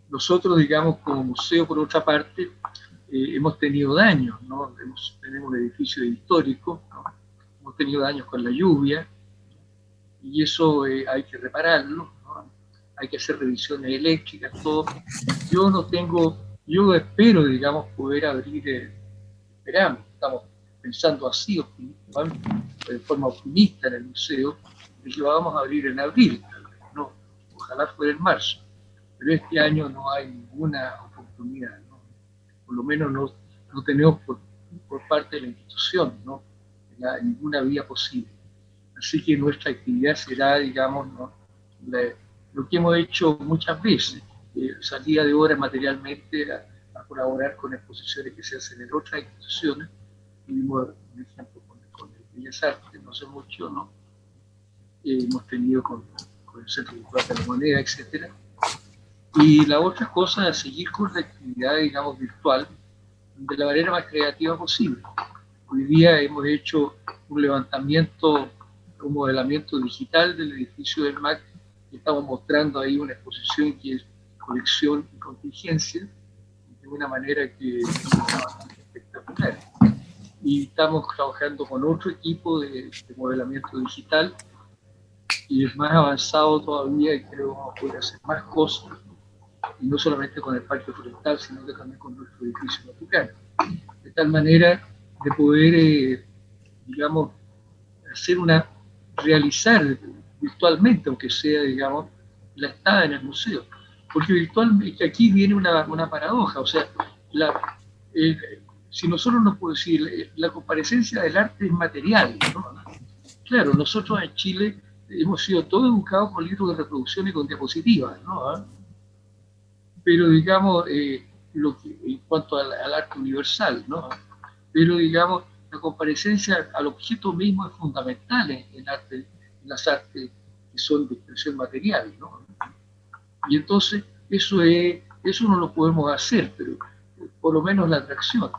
nosotros, digamos, como museo, por otra parte, hemos tenido daños, ¿no? Tenemos edificios históricos, ¿no? Hemos tenido daños con la lluvia, y eso hay que repararlo, ¿no? Hay que hacer revisiones eléctricas, todo. Yo espero, digamos, poder abrir, esperamos, estamos pensando así, de forma optimista en el museo, de que lo vamos a abrir en abril, ¿no? Ojalá fuera en marzo, pero este año no hay ninguna oportunidad, ¿no? Por lo menos no tenemos por parte de la institución, ¿no?, ninguna vía posible. Así que nuestra actividad será, digamos, ¿no?, lo que hemos hecho muchas veces, salida de horas materialmente a colaborar con exposiciones que se hacen en otras instituciones. Tuvimos un ejemplo con el Bellas Artes, no sé mucho, ¿no? Hemos tenido con el Centro Cultural de la Moneda, etc. Y la otra cosa es seguir con la actividad, digamos, virtual de la manera más creativa posible. Hoy día hemos hecho un levantamiento, un modelamiento digital del edificio del MAC, y estamos mostrando ahí una exposición que es colección y contingencia, de una manera que es bastante espectacular. Y estamos trabajando con otro equipo de modelamiento digital, y es más avanzado todavía, y creo que vamos a poder hacer más cosas, y no solamente con el parque forestal, sino que también con nuestro edificio Vaticano. De tal manera de poder, digamos, realizar virtualmente, aunque sea, digamos, la estada en el museo. Porque virtualmente, aquí viene una paradoja, o sea, si nosotros no podemos decir, la comparecencia del arte es material, ¿no? Claro, nosotros en Chile hemos sido todos educados con libros de reproducción y con diapositivas, ¿no? Pero digamos, en cuanto al arte universal, ¿no? Pero digamos, la comparecencia al objeto mismo es fundamental en las artes que son de expresión material, ¿no? Y entonces eso no lo podemos hacer, pero por lo menos la atracción.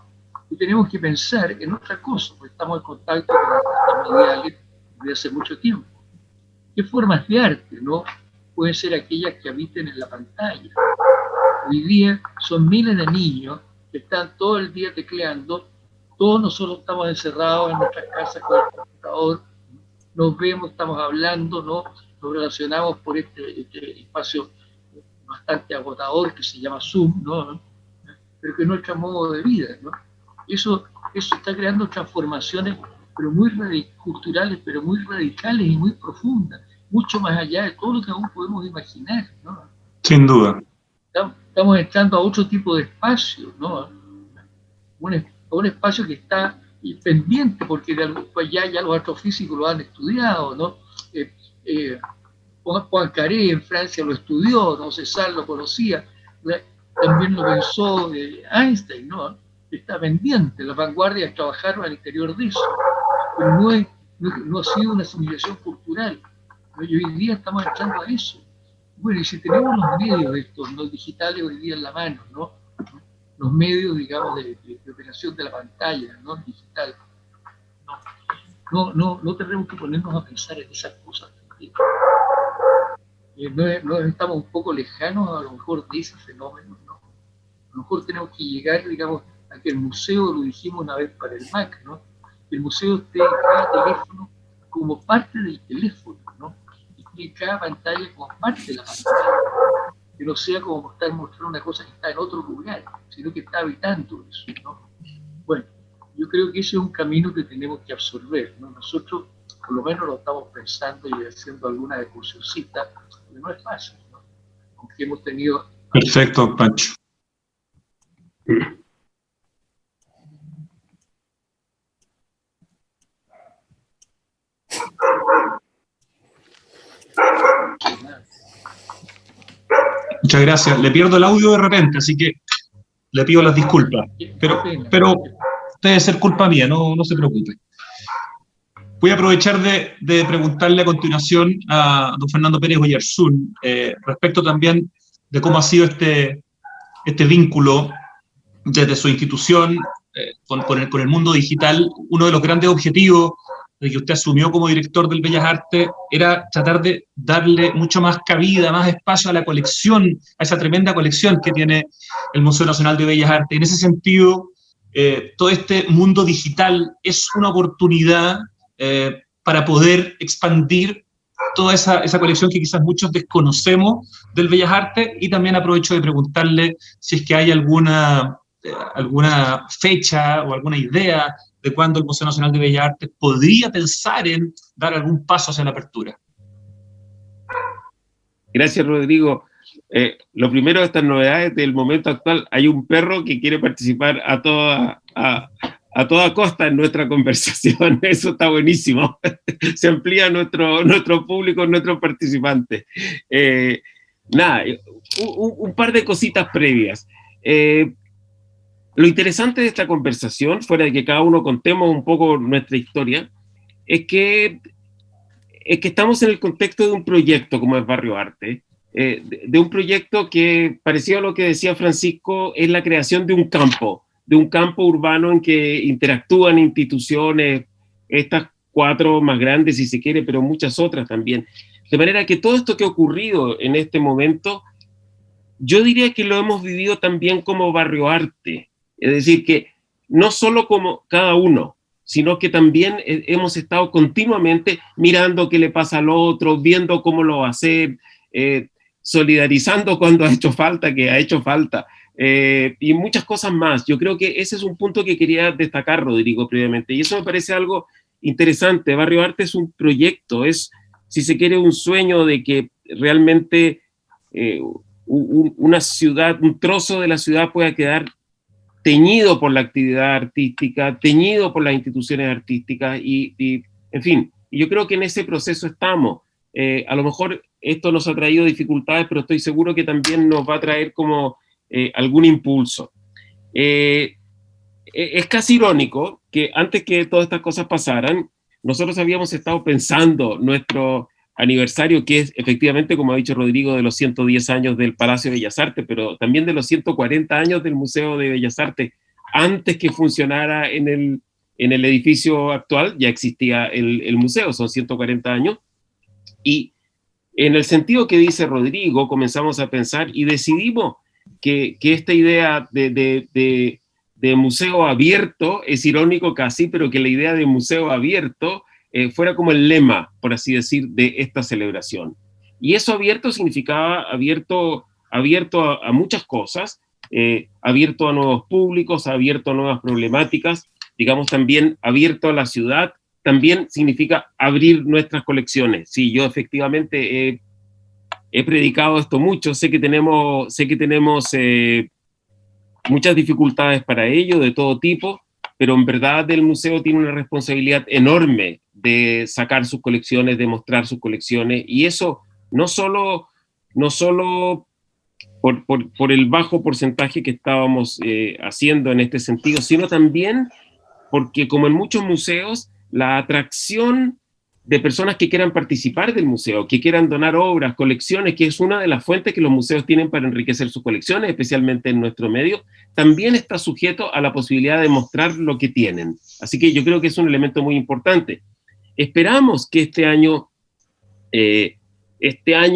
Y tenemos que pensar en otra cosa, porque estamos en contacto con artistas mediales desde hace mucho tiempo. ¿Qué formas de arte, no? Pueden ser aquellas que habiten en la pantalla. Hoy día son miles de niños que están todo el día tecleando. Todos nosotros estamos encerrados en nuestras casas con el computador, nos vemos, estamos hablando, ¿no? Nos relacionamos por este espacio bastante agotador que se llama Zoom, ¿no? Pero que es nuestro modo de vida, ¿no? Eso está creando transformaciones pero culturales, pero muy radicales y muy profundas, mucho más allá de todo lo que aún podemos imaginar, ¿no? Sin duda. Estamos entrando a otro tipo de espacio, ¿no? Un espacio que está pendiente, porque ya los astrofísicos lo han estudiado, ¿no? Poincaré en Francia lo estudió, ¿no? César lo conocía, también lo pensó Einstein, ¿no? Está pendiente, las vanguardias trabajaron al interior de eso, pero no ha sido una asimilación cultural, ¿no? Y hoy día estamos entrando a eso. Bueno, y si tenemos los medios de estos, los digitales hoy día en la mano, ¿no? Los medios, digamos, de operación de la pantalla, ¿no? Digital. No tenemos que ponernos a pensar en esas cosas también. No estamos un poco lejanos a lo mejor de ese fenómeno, ¿no? A lo mejor tenemos que llegar, digamos, a que el museo, lo dijimos una vez para el MAC, ¿no? Que el museo esté en cada teléfono como parte del teléfono, ¿no? Y que cada pantalla como parte de la pantalla. Que no sea como estar mostrando una cosa que está en otro lugar, sino que está habitando eso, ¿no? Bueno, yo creo que ese es un camino que tenemos que absorber, ¿no? Nosotros, por lo menos, lo estamos pensando y haciendo alguna excursioncita, porque no es fácil, ¿no? Aunque hemos tenido... Perfecto, Pancho. Muchas gracias. Le pierdo el audio de repente, así que le pido las disculpas. Pero debe ser culpa mía, no se preocupe. Voy a aprovechar de preguntarle a continuación a don Fernando Pérez Oyarzún respecto también de cómo ha sido este vínculo desde su institución con el mundo digital. Uno de los grandes objetivos de que usted asumió como director del Bellas Artes era tratar de darle mucho más cabida, más espacio a la colección, a esa tremenda colección que tiene el Museo Nacional de Bellas Artes. En ese sentido, todo este mundo digital es una oportunidad para poder expandir toda esa colección que quizás muchos desconocemos del Bellas Artes, y también aprovecho de preguntarle si es que hay alguna fecha o alguna idea de cuándo el Museo Nacional de Bellas Artes podría pensar en dar algún paso hacia la apertura. Gracias, Rodrigo. Lo primero de estas novedades del momento actual, hay un perro que quiere participar a toda costa en nuestra conversación. Eso está buenísimo. Se amplía nuestro público, nuestros participantes. Un par de cositas previas. Lo interesante de esta conversación, fuera de que cada uno contemos un poco nuestra historia, es que estamos en el contexto de un proyecto como es Barrio Arte, de un proyecto que, parecido a lo que decía Francisco, es la creación de un campo urbano en que interactúan instituciones, estas 4 más grandes si se quiere, pero muchas otras también. De manera que todo esto que ha ocurrido en este momento, yo diría que lo hemos vivido también como barrio arte. Es decir, que no solo como cada uno, sino que también hemos estado continuamente mirando qué le pasa al otro, viendo cómo lo va a hacer, solidarizando cuando ha hecho falta, que ha hecho falta, y muchas cosas más. Yo creo que ese es un punto que quería destacar, Rodrigo, previamente, y eso me parece algo interesante. Barrio Arte es un proyecto, es, si se quiere, un sueño de que realmente una ciudad, un trozo de la ciudad pueda quedar teñido por la actividad artística, teñido por las instituciones artísticas, y en fin, y yo creo que en ese proceso estamos. A lo mejor esto nos ha traído dificultades, pero estoy seguro que también nos va a traer como algún impulso. Es casi irónico que antes que todas estas cosas pasaran, nosotros habíamos estado pensando nuestro aniversario, que es efectivamente, como ha dicho Rodrigo, de los 110 años del Palacio de Bellas Artes, pero también de los 140 años del Museo de Bellas Artes. Antes que funcionara en el edificio actual, ya existía el museo, son 140 años, y en el sentido que dice Rodrigo, comenzamos a pensar y decidimos que esta idea de museo abierto, es irónico casi, pero que la idea de museo abierto fuera como el lema, por así decir, de esta celebración. Y eso abierto significaba abierto a muchas cosas, abierto a nuevos públicos, abierto a nuevas problemáticas, digamos también abierto a la ciudad. También significa abrir nuestras colecciones. Sí, yo efectivamente he predicado esto mucho, sé que tenemos muchas dificultades para ello, de todo tipo, pero en verdad el museo tiene una responsabilidad enorme de sacar sus colecciones, de mostrar sus colecciones, y eso no solo por el bajo porcentaje que estábamos haciendo en este sentido, sino también porque, como en muchos museos, la atracción de personas que quieran participar del museo, que quieran donar obras, colecciones, que es una de las fuentes que los museos tienen para enriquecer sus colecciones, especialmente en nuestro medio, también está sujeto a la posibilidad de mostrar lo que tienen. Así que yo creo que es un elemento muy importante. Esperamos que este año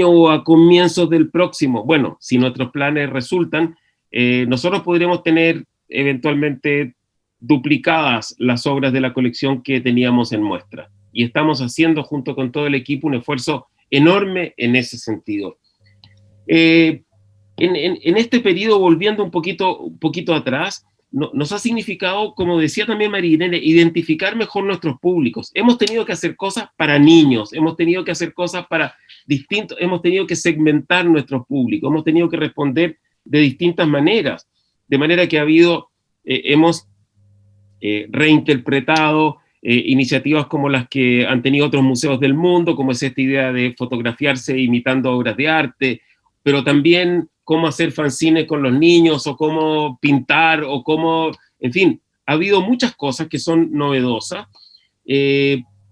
o a comienzos del próximo, bueno, si nuestros planes resultan, nosotros podremos tener eventualmente duplicadas las obras de la colección que teníamos en muestra. Y estamos haciendo, junto con todo el equipo, un esfuerzo enorme en ese sentido. En este periodo, volviendo un poquito atrás, nos ha significado, como decía también María Irene, identificar mejor nuestros públicos. Hemos tenido que hacer cosas para niños, hemos tenido que hacer cosas para distintos, hemos tenido que segmentar nuestros públicos, hemos tenido que responder de distintas maneras, de manera que hemos reinterpretado iniciativas como las que han tenido otros museos del mundo, como es esta idea de fotografiarse imitando obras de arte, pero también cómo hacer fanzines con los niños, o cómo pintar, o cómo, en fin, ha habido muchas cosas que son novedosas.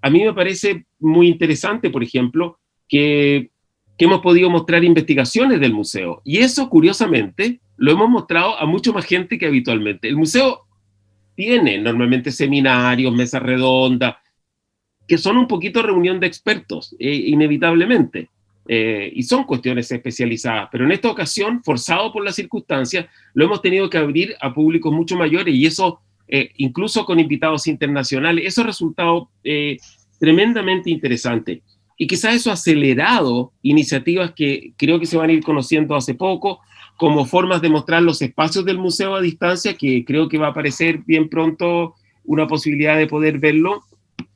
A mí me parece muy interesante, por ejemplo, que hemos podido mostrar investigaciones del museo, y eso, curiosamente, lo hemos mostrado a mucho más gente que habitualmente. El museo tiene normalmente seminarios, mesas redondas, que son un poquito reunión de expertos, inevitablemente, y son cuestiones especializadas, pero en esta ocasión, forzado por las circunstancias, lo hemos tenido que abrir a públicos mucho mayores, y eso, incluso con invitados internacionales, eso ha resultado tremendamente interesante. Y quizás eso ha acelerado iniciativas que creo que se van a ir conociendo hace poco, como formas de mostrar los espacios del museo a distancia, que creo que va a aparecer bien pronto una posibilidad de poder verlo,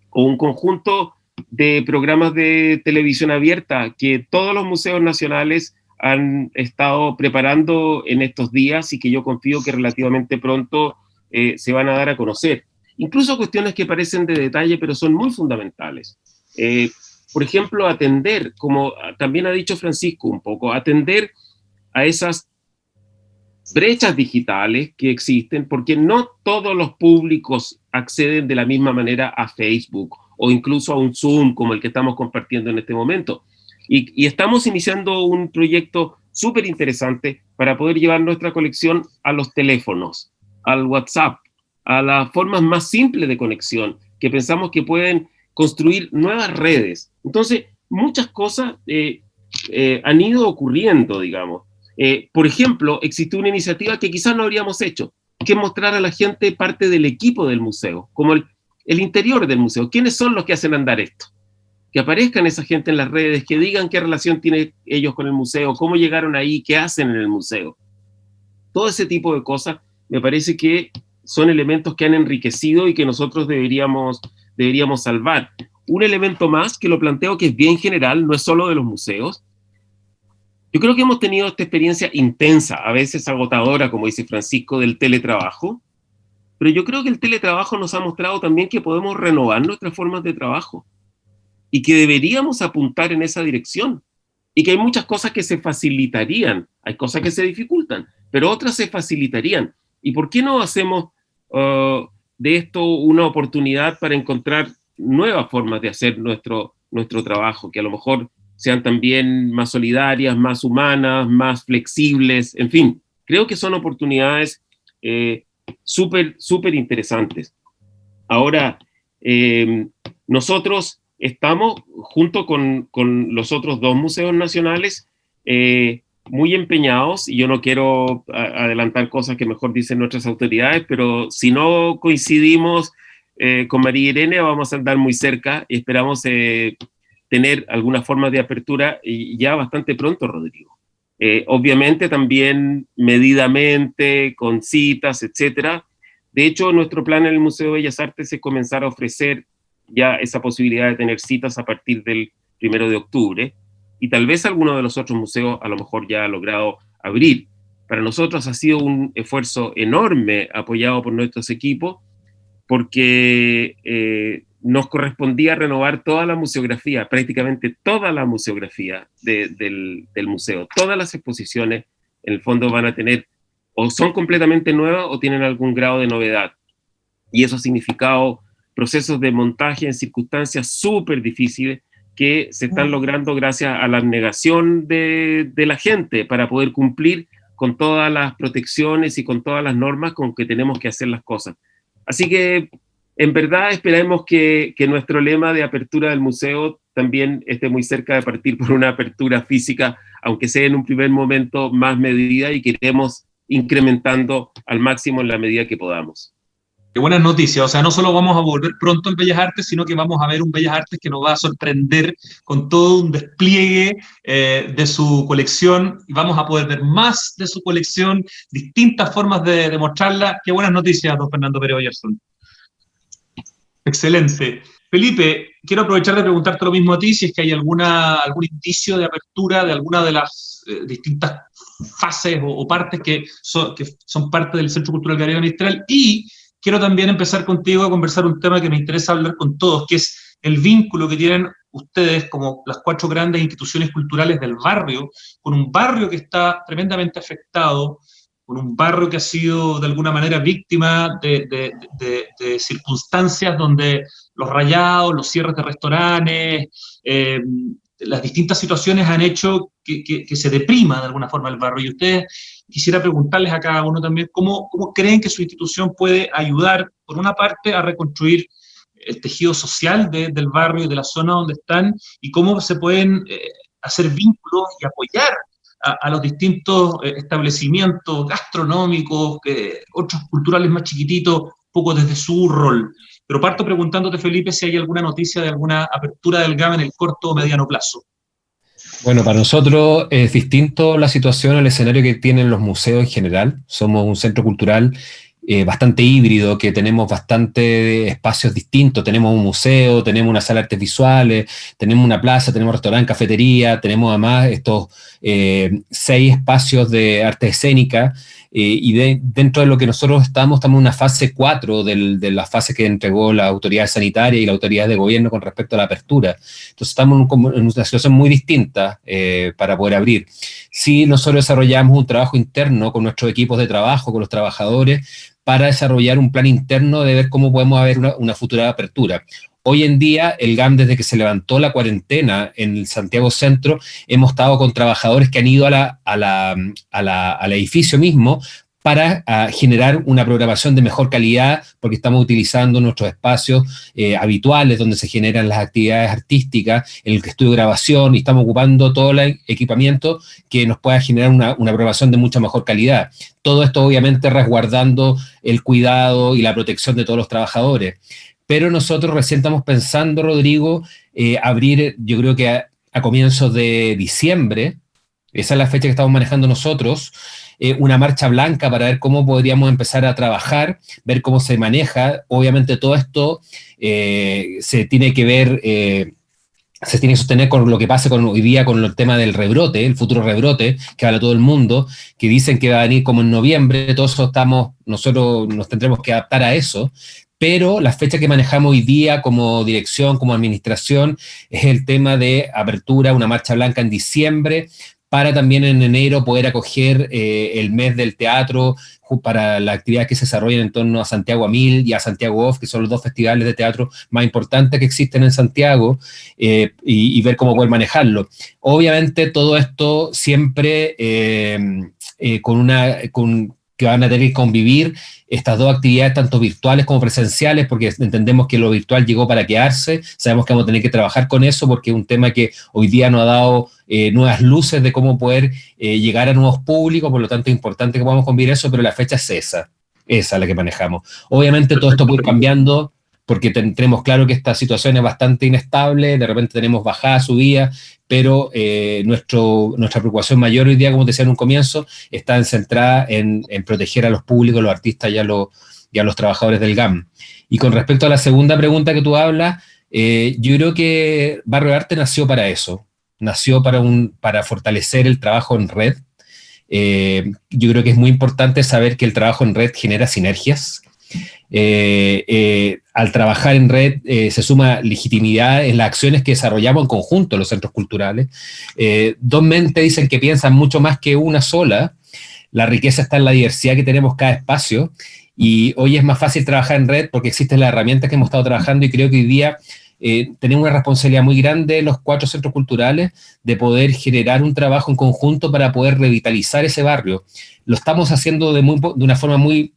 o un conjunto de programas de televisión abierta que todos los museos nacionales han estado preparando en estos días, y que yo confío que relativamente pronto se van a dar a conocer. Incluso cuestiones que parecen de detalle, pero son muy fundamentales. Por ejemplo, atender, como también ha dicho Francisco un poco, atender a esas brechas digitales que existen, porque no todos los públicos acceden de la misma manera a Facebook, o incluso a un Zoom como el que estamos compartiendo en este momento. Y estamos iniciando un proyecto súper interesante para poder llevar nuestra colección a los teléfonos, al WhatsApp, a las formas más simples de conexión, que pensamos que pueden construir nuevas redes. Entonces, muchas cosas han ido ocurriendo, digamos. Por ejemplo, existe una iniciativa que quizás no habríamos hecho, que es mostrar a la gente parte del equipo del museo, como el interior del museo. ¿Quiénes son los que hacen andar esto? Que aparezcan esa gente en las redes, que digan qué relación tienen ellos con el museo, cómo llegaron ahí, qué hacen en el museo. Todo ese tipo de cosas me parece que son elementos que han enriquecido y que nosotros deberíamos salvar. Un elemento más que lo planteo, que es bien general, no es solo de los museos. Yo creo que hemos tenido esta experiencia intensa, a veces agotadora, como dice Francisco, del teletrabajo, pero yo creo que el teletrabajo nos ha mostrado también que podemos renovar nuestras formas de trabajo y que deberíamos apuntar en esa dirección, y que hay muchas cosas que se facilitarían, hay cosas que se dificultan, pero otras se facilitarían. ¿Y por qué no hacemos de esto una oportunidad para encontrar nuevas formas de hacer nuestro trabajo, que a lo mejor sean también más solidarias, más humanas, más flexibles? En fin, creo que son oportunidades súper interesantes. Ahora, nosotros estamos, junto con los otros dos museos nacionales, muy empeñados, y yo no quiero adelantar cosas que mejor dicen nuestras autoridades, pero si no coincidimos con María Irene, vamos a andar muy cerca y esperamos tener alguna forma de apertura y ya bastante pronto, Rodrigo. Obviamente también medidamente, con citas, etcétera. De hecho, nuestro plan en el Museo de Bellas Artes es comenzar a ofrecer ya esa posibilidad de tener citas a partir del 1 de octubre, y tal vez alguno de los otros museos a lo mejor ya ha logrado abrir. Para nosotros ha sido un esfuerzo enorme, apoyado por nuestros equipos, porque nos correspondía renovar toda la museografía, prácticamente toda la museografía del museo. Todas las exposiciones, en el fondo, van a tener, o son completamente nuevas, o tienen algún grado de novedad. Y eso ha significado procesos de montaje en circunstancias súper difíciles que se están logrando gracias a la abnegación de la gente para poder cumplir con todas las protecciones y con todas las normas con que tenemos que hacer las cosas. Así que, en verdad, esperemos que nuestro lema de apertura del museo también esté muy cerca de partir por una apertura física, aunque sea en un primer momento más medida, y que iremos incrementando al máximo en la medida que podamos. Qué buenas noticias. O sea, no solo vamos a volver pronto al Bellas Artes, sino que vamos a ver un Bellas Artes que nos va a sorprender con todo un despliegue de su colección, y vamos a poder ver más de su colección, distintas formas de mostrarla. Qué buenas noticias, don Fernando Pérez Oyarzún. Excelente. Felipe, quiero aprovechar de preguntarte lo mismo a ti, si es que hay algún indicio de apertura de alguna de las distintas fases o partes que son parte del Centro Cultural Gabriela Mistral. Y quiero también empezar contigo a conversar un tema que me interesa hablar con todos, que es el vínculo que tienen ustedes como las 4 grandes instituciones culturales del barrio, con un barrio que está tremendamente afectado, con un barrio que ha sido de alguna manera víctima de circunstancias donde los rayados, los cierres de restaurantes, las distintas situaciones han hecho que se deprima de alguna forma el barrio. Y ustedes, quisiera preguntarles a cada uno también cómo creen que su institución puede ayudar, por una parte, a reconstruir el tejido social del barrio y de la zona donde están, y cómo se pueden hacer vínculos y apoyar a los distintos establecimientos gastronómicos, otros culturales más chiquititos, un poco desde su rol. Pero parto preguntándote, Felipe, si hay alguna noticia de alguna apertura del GAM en el corto o mediano plazo. Bueno, para nosotros es distinto la situación, el escenario que tienen los museos en general. Somos un centro cultural bastante híbrido, que tenemos bastante espacios distintos. Tenemos un museo, tenemos una sala de artes visuales, tenemos una plaza, tenemos restaurante, cafetería, tenemos además estos 6 espacios de arte escénica, y dentro de lo que nosotros estamos en una fase 4 de la fase que entregó la autoridad sanitaria y la autoridad de gobierno con respecto a la apertura. Entonces estamos en una situación muy distinta para poder abrir. Sí, nosotros desarrollamos un trabajo interno con nuestros equipos de trabajo, con los trabajadores, para desarrollar un plan interno de ver cómo podemos haber una futura apertura. Hoy en día, el GAM, desde que se levantó la cuarentena en el Santiago Centro, hemos estado con trabajadores que han ido al edificio mismo para generar una programación de mejor calidad, porque estamos utilizando nuestros espacios habituales donde se generan las actividades artísticas, el estudio de grabación, y estamos ocupando todo el equipamiento que nos pueda generar una programación de mucha mejor calidad. Todo esto obviamente resguardando el cuidado y la protección de todos los trabajadores. Pero nosotros recién estamos pensando, Rodrigo, abrir, yo creo que a comienzos de diciembre, esa es la fecha que estamos manejando nosotros, una marcha blanca para ver cómo podríamos empezar a trabajar, ver cómo se maneja. Obviamente todo esto se tiene que ver, se tiene que sostener con lo que pase hoy día con el tema del rebrote, el futuro rebrote, que habla todo el mundo, que dicen que va a venir como en noviembre. Todos eso nosotros nos tendremos que adaptar a eso, pero la fecha que manejamos hoy día como dirección, como administración, es el tema de apertura, una marcha blanca en diciembre, para también en enero poder acoger el mes del teatro para las actividades que se desarrollan en torno a Santiago a 1000 y a Santiago Off, que son los dos festivales de teatro más importantes que existen en Santiago, y ver cómo poder manejarlo. Obviamente todo esto siempre que van a tener que convivir estas dos actividades, tanto virtuales como presenciales, porque entendemos que lo virtual llegó para quedarse. Sabemos que vamos a tener que trabajar con eso, porque es un tema que hoy día nos ha dado nuevas luces de cómo poder llegar a nuevos públicos. Por lo tanto es importante que podamos convivir eso, pero la fecha es esa la que manejamos. Obviamente todo esto puede ir cambiando, porque tenemos claro que esta situación es bastante inestable, de repente tenemos bajadas, subidas, pero nuestra preocupación mayor hoy día, como te decía en un comienzo, está centrada en proteger a los públicos, los artistas y a los trabajadores del GAM. Y con respecto a la segunda pregunta que tú hablas, yo creo que Barrio Arte nació para eso, nació para fortalecer el trabajo en red. Yo creo que es muy importante saber que el trabajo en red genera sinergias. Al trabajar en red se suma legitimidad en las acciones que desarrollamos en conjunto los centros culturales. Dos mentes dicen que piensan mucho más que una sola. La riqueza está en la diversidad que tenemos cada espacio, y hoy es más fácil trabajar en red porque existen las herramientas que hemos estado trabajando, y creo que hoy día tenemos una responsabilidad muy grande los 4 centros culturales de poder generar un trabajo en conjunto para poder revitalizar ese barrio. Lo estamos haciendo de una forma muy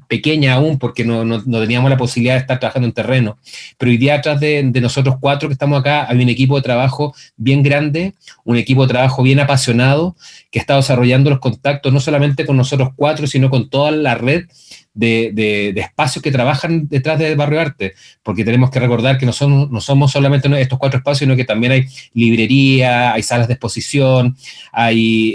pequeña aún, porque no teníamos la posibilidad de estar trabajando en terreno, pero hoy día atrás de nosotros 4 que estamos acá hay un equipo de trabajo bien grande, un equipo de trabajo bien apasionado, que está desarrollando los contactos no solamente con nosotros 4, sino con toda la red de espacios que trabajan detrás del Barrio Arte, porque tenemos que recordar que no somos solamente estos 4 espacios, sino que también hay librería, hay salas de exposición, hay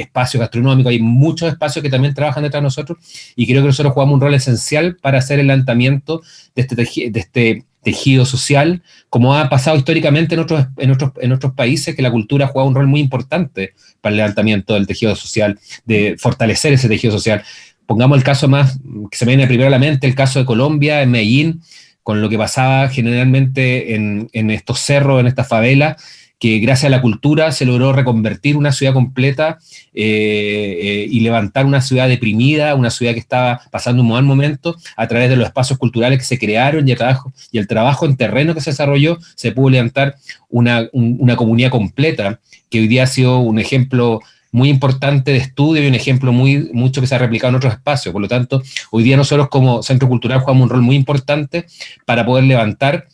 espacios gastronómicos, hay muchos espacios que también trabajan detrás de nosotros, y creo que nosotros jugamos un rol esencial para hacer el lanzamiento de este tejido social, como ha pasado históricamente en otros países, que la cultura juega un rol muy importante para el levantamiento del tejido social, de fortalecer ese tejido social. Pongamos el caso más que se me viene primero a la mente, el caso de Colombia, en Medellín, con lo que pasaba generalmente en estos cerros, en estas favelas, que gracias a la cultura se logró reconvertir una ciudad completa y levantar una ciudad deprimida, una ciudad que estaba pasando un mal momento, a través de los espacios culturales que se crearon y el trabajo en terreno que se desarrolló. Se pudo levantar una comunidad completa, que hoy día ha sido un ejemplo muy importante de estudio y un ejemplo mucho que se ha replicado en otros espacios. Por lo tanto, hoy día nosotros como Centro Cultural jugamos un rol muy importante para poder levantar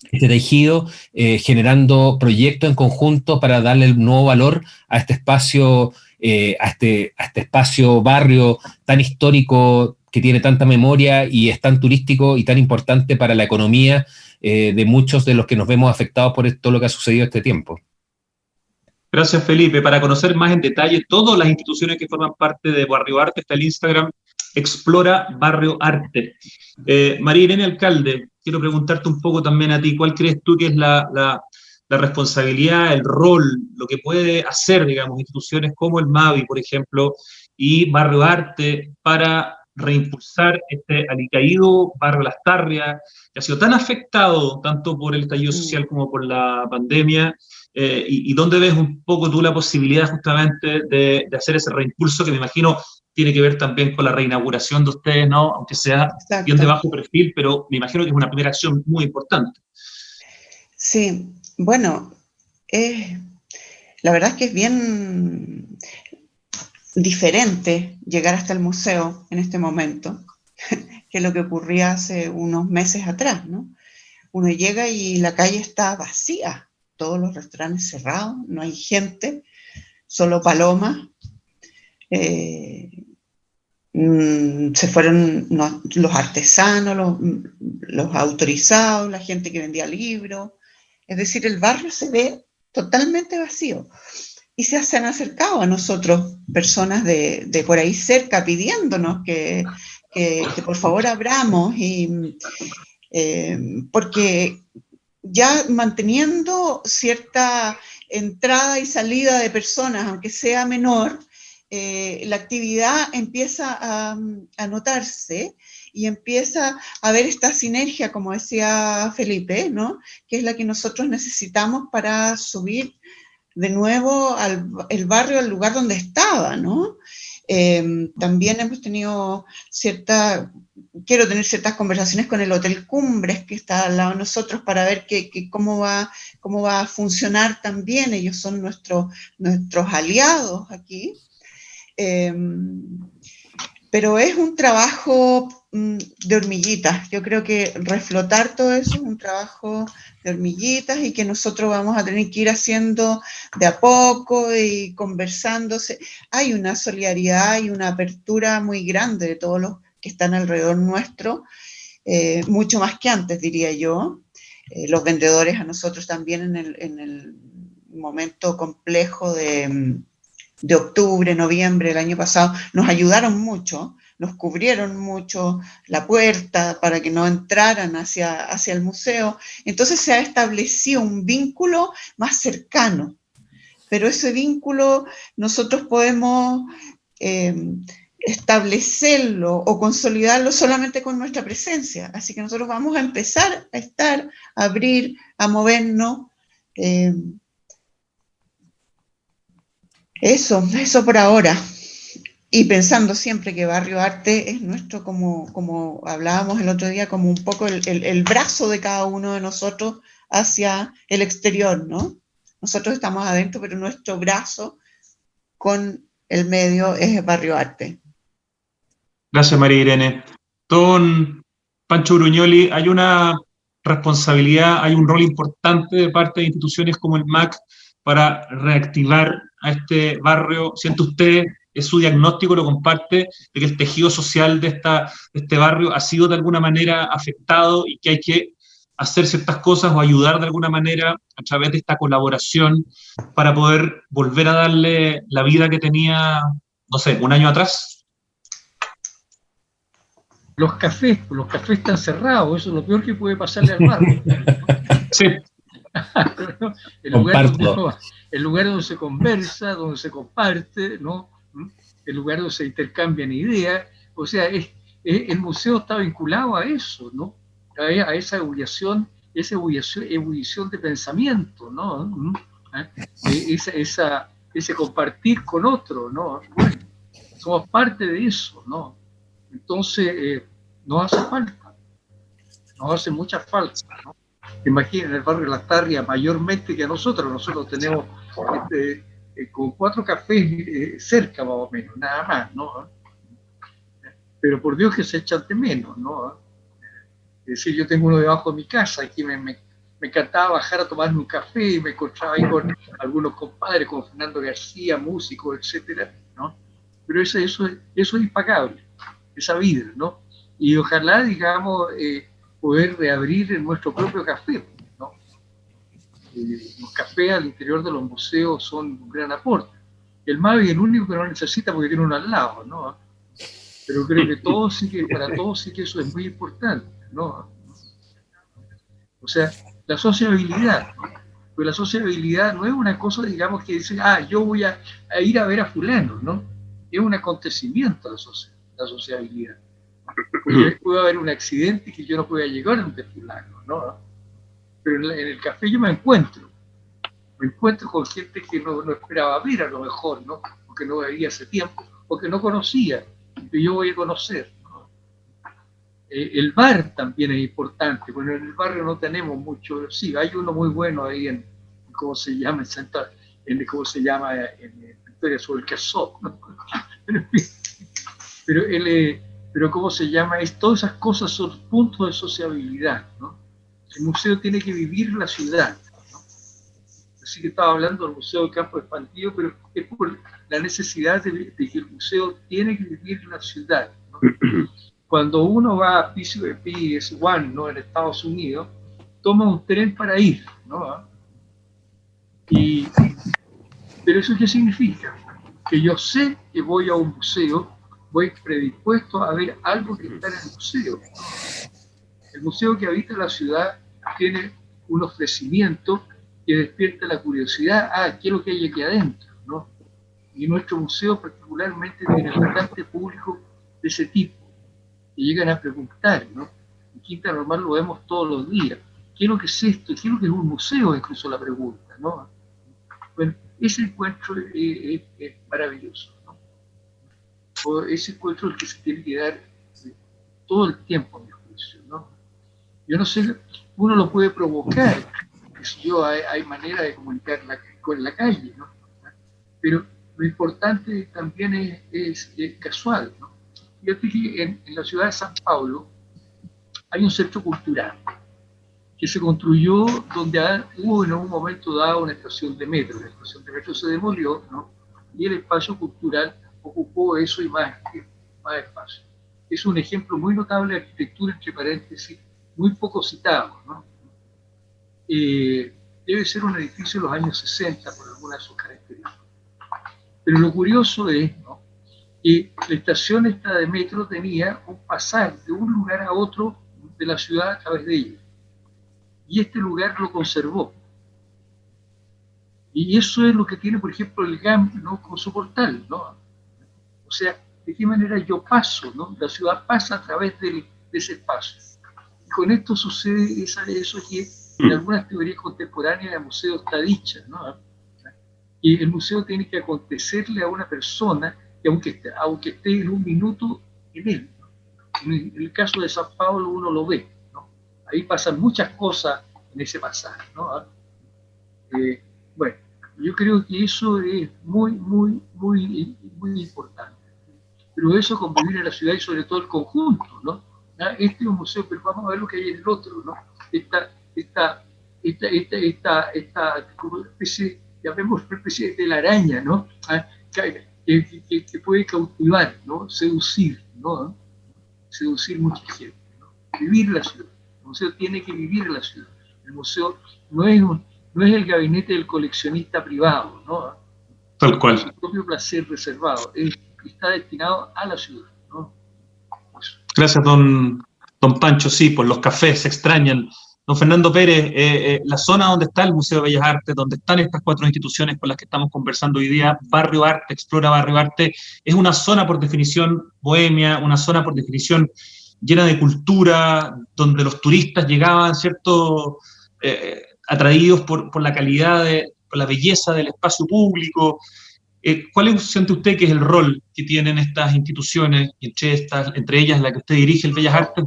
este tejido, generando proyectos en conjunto para darle un nuevo valor a este espacio, a este espacio barrio tan histórico, que tiene tanta memoria y es tan turístico y tan importante para la economía de muchos de los que nos vemos afectados por todo lo que ha sucedido este tiempo. Gracias, Felipe. Para conocer más en detalle todas las instituciones que forman parte de Barrio Arte, está el Instagram Explora Barrio Arte. María Irene Alcalde, quiero preguntarte un poco también a ti, ¿cuál crees tú que es la responsabilidad, el rol, lo que puede hacer, digamos, instituciones como el MAVI, por ejemplo, y Barrio Arte para reimpulsar este alicaído barrio Lastarria, que ha sido tan afectado tanto por el estallido social como por la pandemia? ¿Y dónde ves un poco tú la posibilidad justamente de hacer ese reimpulso, que me imagino tiene que ver también con la reinauguración de ustedes, ¿no? Aunque sea Exacto. bien de bajo perfil, pero me imagino que es una primera acción muy importante. Sí, bueno, la verdad es que es bien diferente llegar hasta el museo en este momento que lo que ocurría hace unos meses atrás, ¿no? Uno llega y la calle está vacía, todos los restaurantes cerrados, no hay gente, solo palomas. Se fueron los artesanos, los autorizados, la gente que vendía libros. Es decir, el barrio se ve totalmente vacío. Y se han acercado a nosotros personas de por ahí cerca pidiéndonos que por favor abramos, porque ya manteniendo cierta entrada y salida de personas, aunque sea menor, la actividad empieza a notarse y empieza a haber esta sinergia, como decía Felipe, ¿no? Que es la que nosotros necesitamos para subir de nuevo el barrio al lugar donde estaba, ¿no? También hemos tenido quiero tener ciertas conversaciones con el Hotel Cumbres, que está al lado de nosotros, para ver cómo va a funcionar también. Ellos son nuestros aliados aquí. Pero es un trabajo de hormiguitas. Yo creo que reflotar todo eso es un trabajo de hormiguitas y que nosotros vamos a tener que ir haciendo de a poco y conversándose. Hay una solidaridad y una apertura muy grande de todos los que están alrededor nuestro, mucho más que antes, diría yo. Los vendedores a nosotros también en el momento complejo de octubre, noviembre del año pasado, nos ayudaron mucho, nos cubrieron mucho la puerta para que no entraran hacia el museo. Entonces se ha establecido un vínculo más cercano, pero ese vínculo nosotros podemos establecerlo o consolidarlo solamente con nuestra presencia. Así que nosotros vamos a empezar a estar, a abrir, a movernos. Eso por ahora. Y pensando siempre que Barrio Arte es nuestro, como hablábamos el otro día, como un poco el brazo de cada uno de nosotros hacia el exterior, ¿no? Nosotros estamos adentro, pero nuestro brazo con el medio es Barrio Arte. Gracias, María Irene. Don Pancho Bruñoli, hay una responsabilidad, hay un rol importante de parte de instituciones como el MAC para reactivar a este barrio. ¿Siente usted, es su diagnóstico, lo comparte, de que el tejido social de este barrio ha sido de alguna manera afectado y que hay que hacer ciertas cosas o ayudar de alguna manera a través de esta colaboración para poder volver a darle la vida que tenía, no sé, un año atrás? Los cafés están cerrados, eso es lo peor que puede pasarle al barrio. Sí. el lugar donde se conversa, donde se comparte, ¿no? El lugar donde se intercambian ideas. O sea, el museo está vinculado a eso, ¿no? A esa ebullición de pensamiento, ¿no? Ese compartir con otro, ¿no? Bueno, somos parte de eso, ¿no? Entonces, nos hace mucha falta, ¿no? Imaginen el barrio La Tarria mayormente que a nosotros tenemos con 4 cafés cerca más o menos, nada más, ¿no? Pero por Dios que se echan de menos, ¿no? Es decir, yo tengo uno debajo de mi casa, aquí me encantaba bajar a tomarme un café y me encontraba ahí con algunos compadres, como Fernando García, músico, etcétera, ¿no? Pero eso es impagable, esa vida, ¿no? Y ojalá, digamos, poder reabrir en nuestro propio café, ¿no? Los cafés al interior de los museos son un gran aporte. El MAVI es el único que no necesita porque tiene uno al lado, ¿no? Pero creo que para todos sí que eso es muy importante, ¿no? O sea, la sociabilidad, ¿no? Pues la sociabilidad no es una cosa, digamos, que dice, yo voy a ir a ver a fulano, ¿no? Es un acontecimiento la sociabilidad. Porque puede haber un accidente que yo no pueda llegar ante fulano, ¿no? Pero en el café yo me encuentro con gente que no esperaba ver a lo mejor, ¿no? Porque no veía hace tiempo, porque no conocía, que yo voy a conocer, ¿no? El bar también es importante, bueno, en el barrio no tenemos mucho, sí, hay uno muy bueno ahí en ¿cómo se llama? ¿Cómo se llama? En Victoria sobre el Casó, ¿no? Pero ¿cómo se llama? Todas esas cosas son puntos de sociabilidad, ¿no? El museo tiene que vivir la ciudad, ¿no? Así que estaba hablando del Museo de Campo Expandido, pero es por la necesidad de que el museo tiene que vivir la ciudad, ¿no? Cuando uno va a PS1, ¿no? En Estados Unidos, toma un tren para ir, ¿no? Pero ¿eso qué significa? Que yo sé que voy a un museo, voy predispuesto a ver algo que está en el museo. El museo que habita la ciudad tiene un ofrecimiento que despierta la curiosidad, ¿qué es lo que hay aquí adentro? ¿No? Y nuestro museo particularmente tiene bastante público de ese tipo, que llegan a preguntar, ¿no? En Quinta Normal lo vemos todos los días. ¿Qué es lo que es esto? ¿Qué es lo que es un museo? Incluso la pregunta, ¿no? Bueno, ese encuentro es maravilloso, ¿no? O ese encuentro es el que se tiene que dar todo el tiempo, a mi juicio, ¿no? Yo no sé, uno lo puede provocar, hay manera de comunicar con la calle, ¿no? Pero lo importante también es casual, ¿no? Fíjate que en la ciudad de San Paulo hay un centro cultural que se construyó donde hubo en un momento dado una estación de metro. La estación de metro se demolió, ¿no? Y el espacio cultural ocupó eso y más espacio. Es un ejemplo muy notable de arquitectura, entre paréntesis, muy poco citado, ¿no? Debe ser un edificio de los años 60 por alguna de sus características. Pero lo curioso es, ¿no?, que la estación esta de metro tenía un pasar de un lugar a otro de la ciudad a través de ella. Y este lugar lo conservó. Y eso es lo que tiene, por ejemplo, el GAM, ¿no?, con su portal, ¿no? O sea, de qué manera yo paso, ¿no? La ciudad pasa a través de ese espacio. Y con esto sucede eso que en algunas teorías contemporáneas del museo está dicha, ¿no? Y el museo tiene que acontecerle a una persona que aunque esté en un minuto en él, ¿no? En el caso de San Pablo uno lo ve, ¿no? Ahí pasan muchas cosas en ese pasaje, ¿no? Bueno, yo creo que eso es muy, muy, muy, muy importante. Pero eso convivir en la ciudad y sobre todo el conjunto, ¿no? Este es un museo, pero vamos a ver lo que hay en el otro, ¿no? Esta como especie, llamemos una especie de telaraña, ¿no? Que puede cautivar, ¿no? Seducir, ¿no? Seducir mucha gente, ¿no? Vivir la ciudad. El museo tiene que vivir la ciudad. El museo no es el gabinete del coleccionista privado, ¿no? Tal cual. Su propio placer reservado. Está destinado a la ciudad, ¿no? Eso. Gracias, don Pancho. Sí, por los cafés se extrañan. Don Fernando Pérez, la zona donde está el Museo de Bellas Artes, donde están estas 4 instituciones con las que estamos conversando hoy día, Barrio Arte, Explora Barrio Arte, es una zona por definición bohemia, una zona por definición llena de cultura, donde los turistas llegaban, ¿cierto?, atraídos por la calidad, por la belleza del espacio público. ¿Cuál siente usted que es el rol que tienen estas instituciones, y entre ellas la que usted dirige, el Bellas Artes,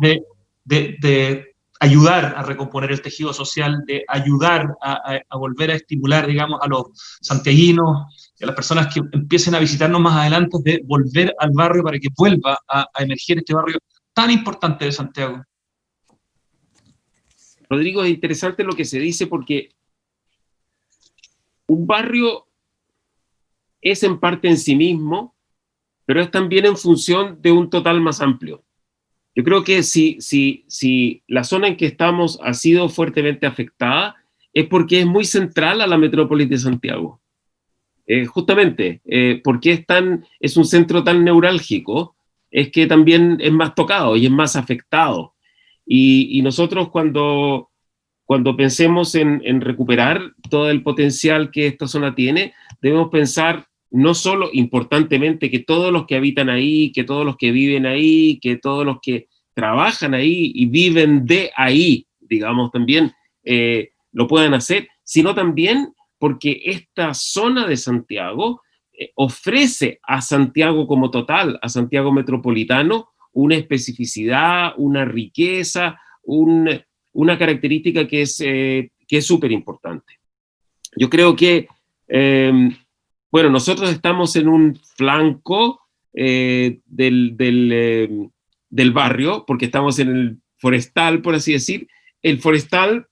de ayudar a recomponer el tejido social, de ayudar a volver a estimular, digamos, a los santiaguinos y a las personas que empiecen a visitarnos más adelante, de volver al barrio para que vuelva a emerger este barrio tan importante de Santiago? Rodrigo, es interesante lo que se dice porque un barrio es en parte en sí mismo, pero es también en función de un total más amplio. Yo creo que si la zona en que estamos ha sido fuertemente afectada, es porque es muy central a la metrópoli de Santiago. Justamente, porque es un centro tan neurálgico, es que también es más tocado y es más afectado. Y nosotros cuando pensemos en recuperar todo el potencial que esta zona tiene, debemos pensar no solo importantemente que todos los que habitan ahí, que todos los que viven ahí, que todos los que trabajan ahí y viven de ahí, digamos, también lo puedan hacer, sino también porque esta zona de Santiago ofrece a Santiago como total, a Santiago metropolitano, una especificidad, una riqueza, una característica que es súper importante. Yo creo que, bueno, nosotros estamos en un flanco del barrio, porque estamos en el forestal, por así decir. El forestal,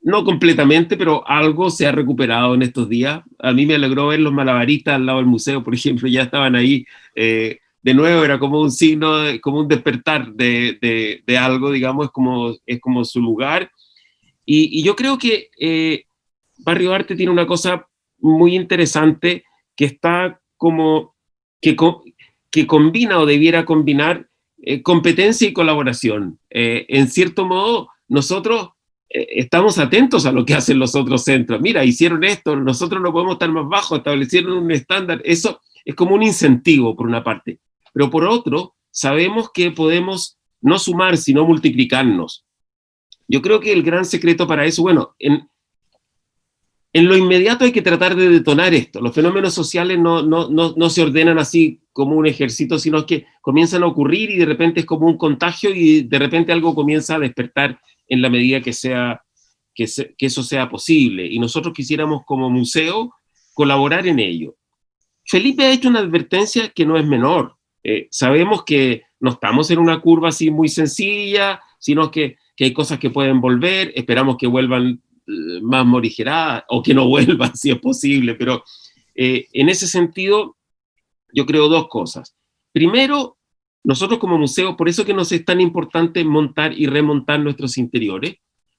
no completamente, pero algo se ha recuperado en estos días. A mí me alegró ver los malabaristas al lado del museo, por ejemplo, ya estaban ahí. De nuevo, era como un signo, como un despertar de algo, digamos, es como su lugar. Y yo creo que Barrio Arte tiene una cosa muy interesante que está como, que combina o debiera combinar competencia y colaboración. En cierto modo, nosotros estamos atentos a lo que hacen los otros centros. Mira, hicieron esto, nosotros no podemos estar más bajo, establecieron un estándar. Eso es como un incentivo, por una parte. Pero por otro, sabemos que podemos no sumar, sino multiplicarnos. Yo creo que el gran secreto para eso, bueno, en lo inmediato hay que tratar de detonar esto. Los fenómenos sociales no se ordenan así como un ejército, sino que comienzan a ocurrir y de repente es como un contagio y de repente algo comienza a despertar en la medida que eso sea posible. Y nosotros quisiéramos como museo colaborar en ello. Felipe ha hecho una advertencia que no es menor. Sabemos que no estamos en una curva así muy sencilla, sino que hay cosas que pueden volver, esperamos que vuelvan más morigeradas, o que no vuelvan si es posible, pero en ese sentido yo creo dos cosas. Primero, nosotros como museo, por eso que nos es tan importante montar y remontar nuestros interiores,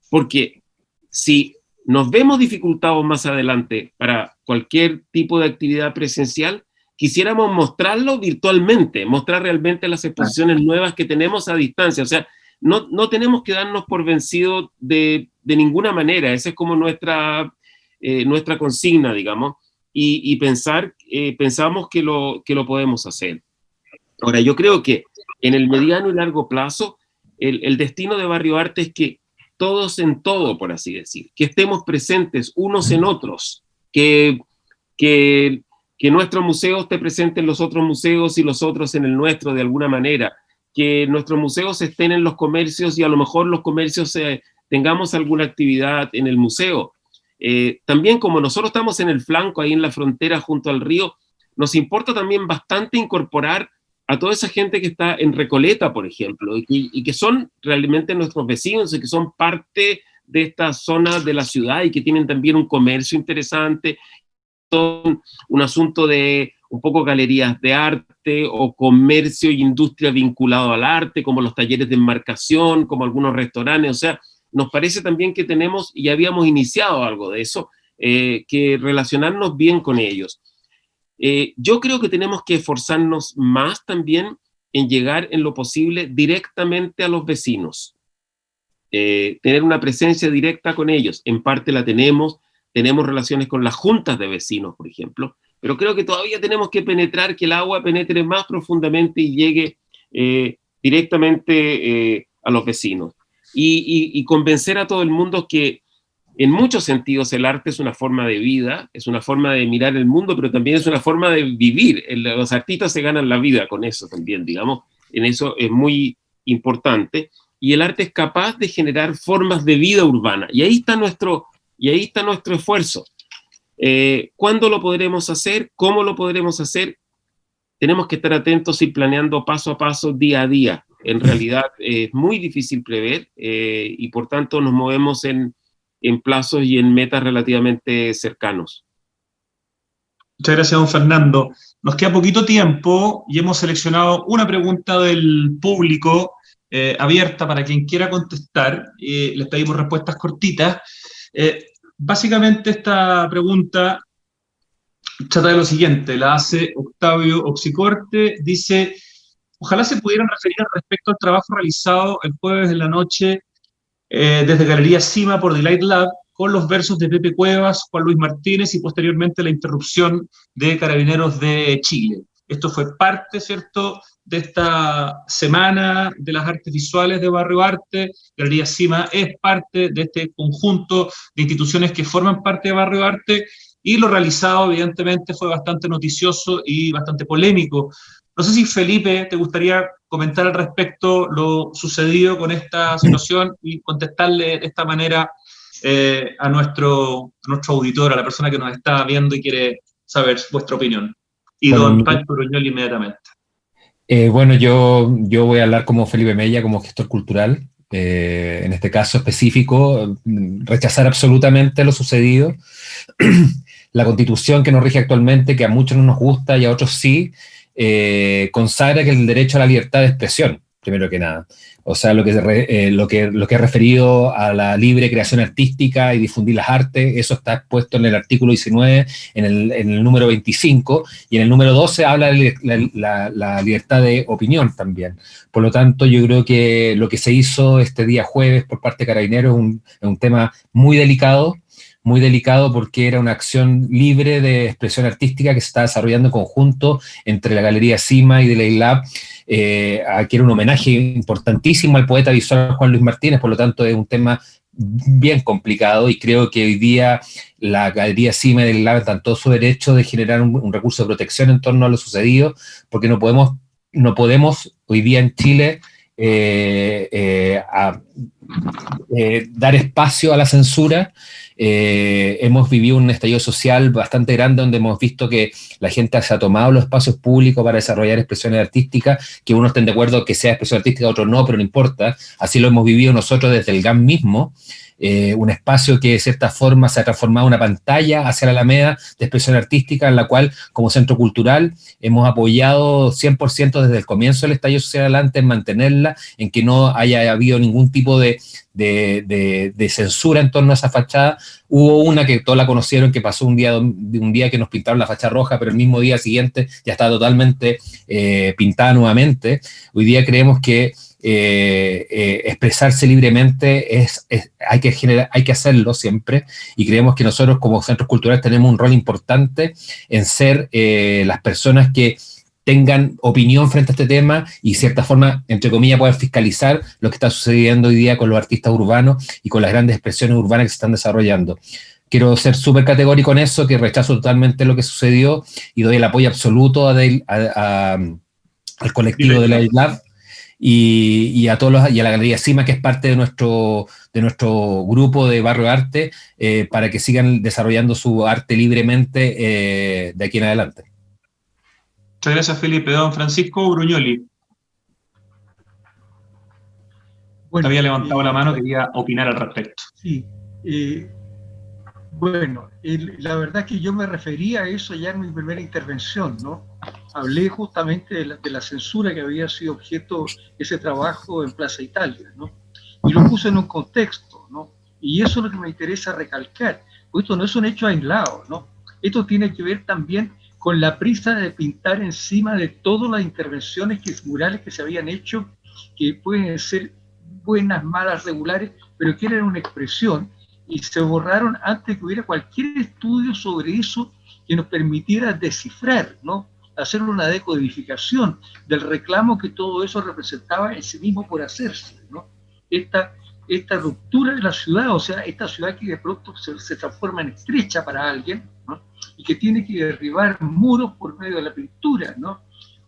porque si nos vemos dificultados más adelante para cualquier tipo de actividad presencial, quisiéramos mostrarlo virtualmente, mostrar realmente las exposiciones nuevas que tenemos a distancia. O sea, no tenemos que darnos por vencidos de ninguna manera. Esa es como nuestra consigna, digamos, y pensamos que lo podemos hacer. Ahora, yo creo que en el mediano y largo plazo, el destino de Barrio Arte es que todos en todo, por así decir, que estemos presentes unos en otros, que nuestro museo esté presente en los otros museos y los otros en el nuestro de alguna manera, que nuestros museos estén en los comercios y a lo mejor los comercios tengamos alguna actividad en el museo. También como nosotros estamos en el flanco, ahí en la frontera junto al río, nos importa también bastante incorporar a toda esa gente que está en Recoleta, por ejemplo, y que son realmente nuestros vecinos y que son parte de esta zona de la ciudad y que tienen también un comercio interesante, un asunto de un poco galerías de arte o comercio y industria vinculado al arte, como los talleres de enmarcación, como algunos restaurantes. O sea, nos parece también que tenemos, y habíamos iniciado algo de eso, que relacionarnos bien con ellos. Yo creo que tenemos que esforzarnos más también en llegar en lo posible directamente a los vecinos, tener una presencia directa con ellos. En parte la tenemos relaciones con las juntas de vecinos, por ejemplo, pero creo que todavía tenemos que penetrar, que el agua penetre más profundamente y llegue directamente a los vecinos. Y convencer a todo el mundo que en muchos sentidos el arte es una forma de vida, es una forma de mirar el mundo, pero también es una forma de vivir. Los artistas se ganan la vida con eso también, digamos, en eso es muy importante. Y el arte es capaz de generar formas de vida urbana. Y ahí está nuestro esfuerzo. ¿Cuándo lo podremos hacer? ¿Cómo lo podremos hacer? Tenemos que estar atentos y planeando paso a paso, día a día. En realidad es muy difícil prever y por tanto nos movemos en plazos y en metas relativamente cercanos. Muchas gracias, don Fernando. Nos queda poquito tiempo y hemos seleccionado una pregunta del público abierta para quien quiera contestar. Les pedimos respuestas cortitas. Básicamente esta pregunta trata de lo siguiente, la hace Octavio Oxicorte, dice: ojalá se pudieran referir al respecto al trabajo realizado el jueves en la noche desde Galería Cima por Delight Lab, con los versos de Pepe Cuevas, Juan Luis Martínez y posteriormente la interrupción de Carabineros de Chile. Esto fue parte, ¿cierto?, de esta semana de las artes visuales de Barrio Arte. Galería Cima es parte de este conjunto de instituciones que forman parte de Barrio Arte. y lo realizado evidentemente fue bastante noticioso y bastante polémico. No sé si Felipe te gustaría comentar al respecto lo sucedido con esta situación y contestarle de esta manera a nuestro auditor, a la persona que nos está viendo y quiere saber vuestra opinión. Y Bueno, don Pancho Bruñol inmediatamente. Bueno, yo voy a hablar como Felipe Mella, como gestor cultural. En este caso específico, rechazar absolutamente lo sucedido. La Constitución que nos rige actualmente, que a muchos no nos gusta y a otros sí, consagra que el derecho a la libertad de expresión, primero que nada. O sea, lo que es referido a la libre creación artística y difundir las artes, eso está expuesto en el artículo 19, en el número 25, y en el número 12 habla de la libertad de opinión también. Por lo tanto, yo creo que lo que se hizo este día jueves por parte de Carabineros es un tema muy delicado porque era una acción libre de expresión artística que se está desarrollando en conjunto entre la Galería Cima y Delay Lab, que era un homenaje importantísimo al poeta visual Juan Luis Martínez. Por lo tanto es un tema bien complicado y creo que hoy día la Galería Cima y Delay Lab están todo su derecho de generar un recurso de protección en torno a lo sucedido, porque no podemos hoy día en Chile dar espacio a la censura. Hemos vivido un estallido social bastante grande donde hemos visto que la gente se ha tomado los espacios públicos para desarrollar expresiones artísticas, que unos estén de acuerdo que sea expresión artística, otros no, pero no importa. Así lo hemos vivido nosotros desde el GAM mismo, un espacio que de cierta forma se ha transformado en una pantalla hacia la Alameda de expresión artística, en la cual como centro cultural hemos apoyado 100% desde el comienzo del estallido social adelante en mantenerla, en que no haya habido ningún tipo de censura en torno a esa fachada. Hubo una que todos la conocieron, que pasó un día que nos pintaron la fachada roja, pero el mismo día siguiente ya está totalmente pintada nuevamente. Hoy día creemos que expresarse libremente hay que hacerlo siempre, y creemos que nosotros como centros culturales tenemos un rol importante en ser las personas que tengan opinión frente a este tema y de cierta forma, entre comillas, puedan fiscalizar lo que está sucediendo hoy día con los artistas urbanos y con las grandes expresiones urbanas que se están desarrollando. Quiero ser súper categórico en eso, que rechazo totalmente lo que sucedió y doy el apoyo absoluto al colectivo de la Lab y a la Galería Cima, que es parte de nuestro grupo de Barrio Arte, para que sigan desarrollando su arte libremente de aquí en adelante. Muchas gracias, Felipe. Don Francisco Bruñoli. Bueno, había levantado la mano, quería opinar al respecto. Sí. Bueno, la verdad es que yo me refería a eso ya en mi primera intervención, ¿no? Hablé justamente de la censura que había sido objeto de ese trabajo en Plaza Italia, ¿no? Y lo puse en un contexto, ¿no? Y eso es lo que me interesa recalcar, porque esto no es un hecho aislado, ¿no? Esto tiene que ver también con la prisa de pintar encima de todas las intervenciones murales que se habían hecho, que pueden ser buenas, malas, regulares, pero que eran una expresión, y se borraron antes de que hubiera cualquier estudio sobre eso que nos permitiera descifrar, ¿no? Hacer una decodificación del reclamo que todo eso representaba en sí mismo por hacerse, ¿no? Esta ruptura de la ciudad, o sea, esta ciudad que de pronto se transforma en estrecha para alguien, ¿no? Y que tiene que derribar muros por medio de la pintura, ¿no?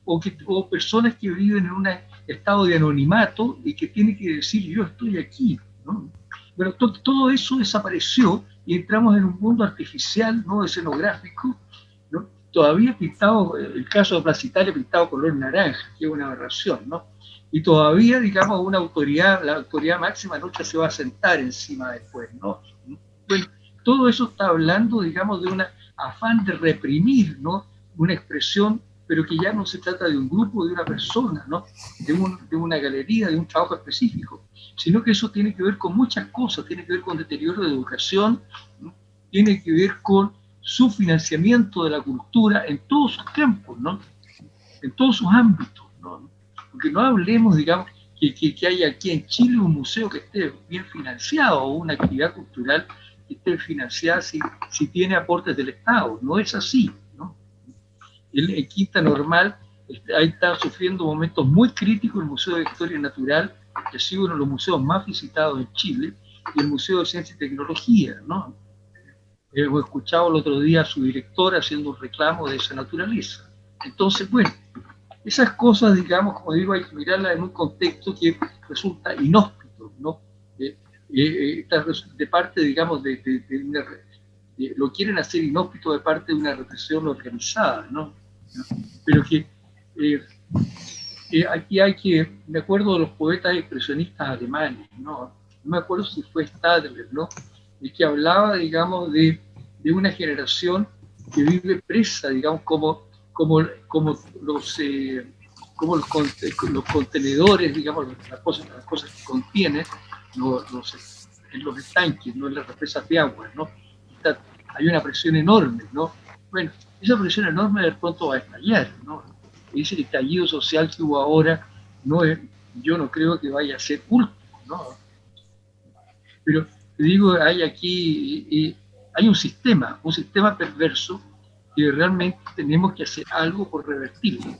O personas que viven en un estado de anonimato y que tienen que decir, yo estoy aquí, ¿no? Bueno, todo eso desapareció y entramos en un mundo artificial, ¿no? Escenográfico, ¿no? Todavía pintado, el caso de Plaza Italia, pintado color naranja, que es una aberración, ¿no? Y todavía, digamos, la autoridad máxima nunca se va a sentar encima después, ¿no? Bueno, todo eso está hablando, digamos, de un afán de reprimir, ¿no? Una expresión, pero que ya no se trata de un grupo, de una persona, ¿no? De una galería, de un trabajo específico, sino que eso tiene que ver con muchas cosas, tiene que ver con deterioro de educación, ¿no? Tiene que ver con su financiamiento de la cultura en todos sus campos, ¿no? En todos sus ámbitos, ¿no? Porque no hablemos, digamos, que haya aquí en Chile un museo que esté bien financiado o una actividad cultural que esté financiada si tiene aportes del Estado. No es así, ¿no? En Quinta Normal ahí está sufriendo momentos muy críticos el Museo de Historia Natural, que ha sido uno de los museos más visitados en Chile, y el Museo de Ciencia y Tecnología, ¿no? Hemos escuchado el otro día a su director haciendo un reclamo de esa naturaleza. Entonces, bueno, esas cosas, digamos, como digo, hay que mirarlas en un contexto que resulta inhóspito, ¿no? De parte, digamos, lo quieren hacer inhóspito de parte de una represión organizada, ¿no? Pero que aquí hay que, me acuerdo de los poetas expresionistas alemanes, ¿no? No me acuerdo si fue Stadler, ¿no? El que hablaba, digamos, de una generación que vive presa, digamos, como los contenedores, digamos, las cosas que contienen en los estanques, ¿no? En las represas de agua, ¿no? Hay una presión enorme, ¿no? Bueno, esa presión enorme de pronto va a estallar, ¿no? Ese estallido social que hubo ahora, yo no creo que vaya a ser último, ¿no? Pero te digo, hay un sistema perverso que realmente tenemos que hacer algo por revertirlo.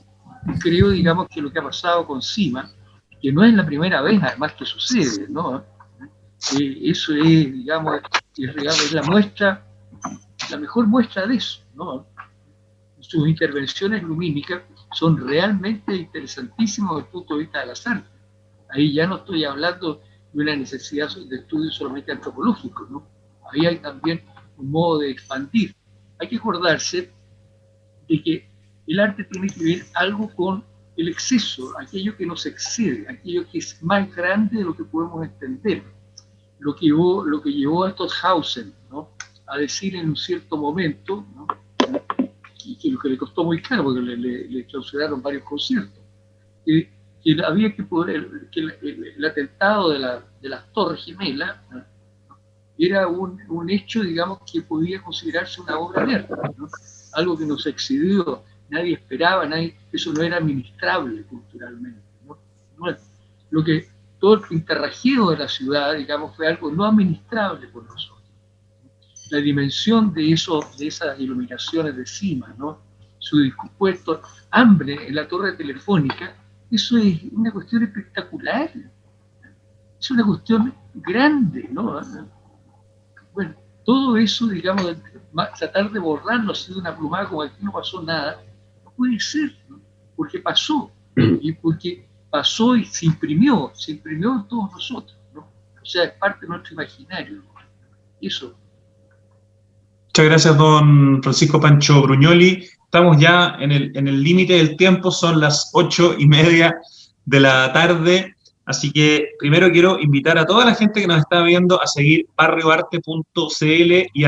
Creo, digamos, que lo que ha pasado con CIMA, que no es la primera vez además que sucede, ¿no? Eso es, digamos, es la mejor muestra de eso, ¿no? Sus intervenciones lumínicas son realmente interesantísimas desde el punto de vista de las artes. Ahí ya no estoy hablando de una necesidad de estudio solamente antropológico, ¿no? Ahí hay también un modo de expandir. Hay que acordarse de que el arte tiene que ver algo con el exceso, aquello que nos excede, aquello que es más grande de lo que podemos entender. Lo que llevó a Stockhausen, ¿no? A decir en un cierto momento, ¿no? Y que lo que le costó muy caro, porque le clausuraron varios conciertos, que había que poder, que el atentado de las Torres Gemelas, ¿no? Era un hecho, digamos, que podía considerarse una obra de arte, ¿no? Algo que nos excedió, nadie esperaba, eso no era administrable culturalmente, ¿no? Todo el pintarrajeo de la ciudad, digamos, fue algo no administrable por nosotros. La dimensión de esas iluminaciones de CIMA, ¿no? Su dispuesto hambre en la torre telefónica, eso es una cuestión espectacular, es una cuestión grande, ¿no? Bueno, todo eso, digamos, tratar de borrarlo así de una plumada como aquí no pasó nada, no puede ser, ¿no? Porque pasó, y porque pasó y se imprimió en todos nosotros, ¿no? O sea, es parte de nuestro imaginario, ¿no? Eso. Muchas gracias, don Francisco Pancho Brugnoli. Estamos ya en el límite del tiempo, son las 8:30 de la tarde, así que primero quiero invitar a toda la gente que nos está viendo a seguir barrioarte.cl y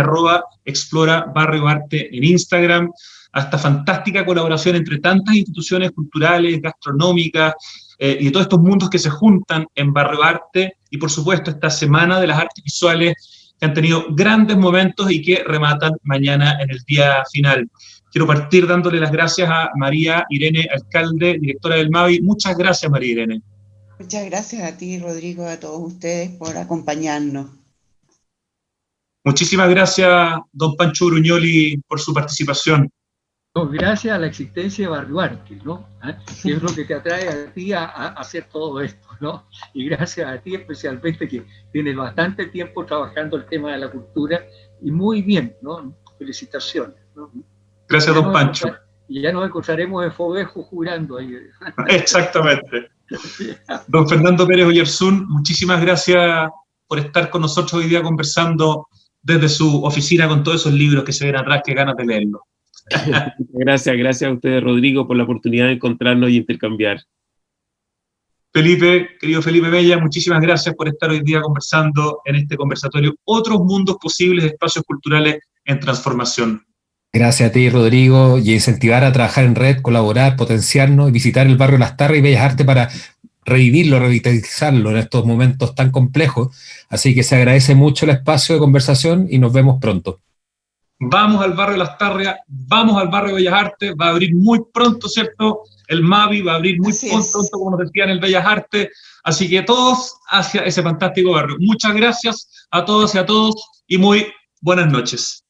@explorabarrioarte en Instagram, a esta fantástica colaboración entre tantas instituciones culturales, gastronómicas, y de todos estos mundos que se juntan en Barrio Arte, y por supuesto esta Semana de las Artes Visuales, que han tenido grandes momentos y que rematan mañana en el día final. Quiero partir dándole las gracias a María Irene Alcalde, directora del MAVI. Muchas gracias, María Irene. Muchas gracias a ti, Rodrigo, a todos ustedes por acompañarnos. Muchísimas gracias, don Pancho Brugnoli, por su participación. No, gracias a la existencia de Barrio Arte, ¿no? Que es lo que te atrae a ti a hacer todo esto, ¿no? Y gracias a ti especialmente, que tienes bastante tiempo trabajando el tema de la cultura, y muy bien, ¿no? Felicitaciones, ¿no? Gracias, don Pancho. Y ya nos encontraremos en Fovejo jurando ahí. Exactamente. Don Fernando Pérez Oyarzún, muchísimas gracias por estar con nosotros hoy día conversando desde su oficina con todos esos libros que se ven atrás, que ganas de leerlos. Gracias a ustedes, Rodrigo, por la oportunidad de encontrarnos y intercambiar. Felipe, querido Felipe Mella, muchísimas gracias por estar hoy día conversando en este conversatorio Otros Mundos Posibles de Espacios Culturales en Transformación. Gracias a ti, Rodrigo, y incentivar a trabajar en red, colaborar, potenciarnos y visitar el barrio Lastarria y Bellas Artes para revivirlo, revitalizarlo en estos momentos tan complejos. Así que se agradece mucho el espacio de conversación y nos vemos pronto. Vamos al barrio Lastarria, vamos al barrio Bellas Artes, va a abrir muy pronto, ¿cierto? El MAVI va a abrir muy pronto, como nos decían, el Bellas Artes. Así que todos hacia ese fantástico barrio. Muchas gracias a todas y a todos y muy buenas noches.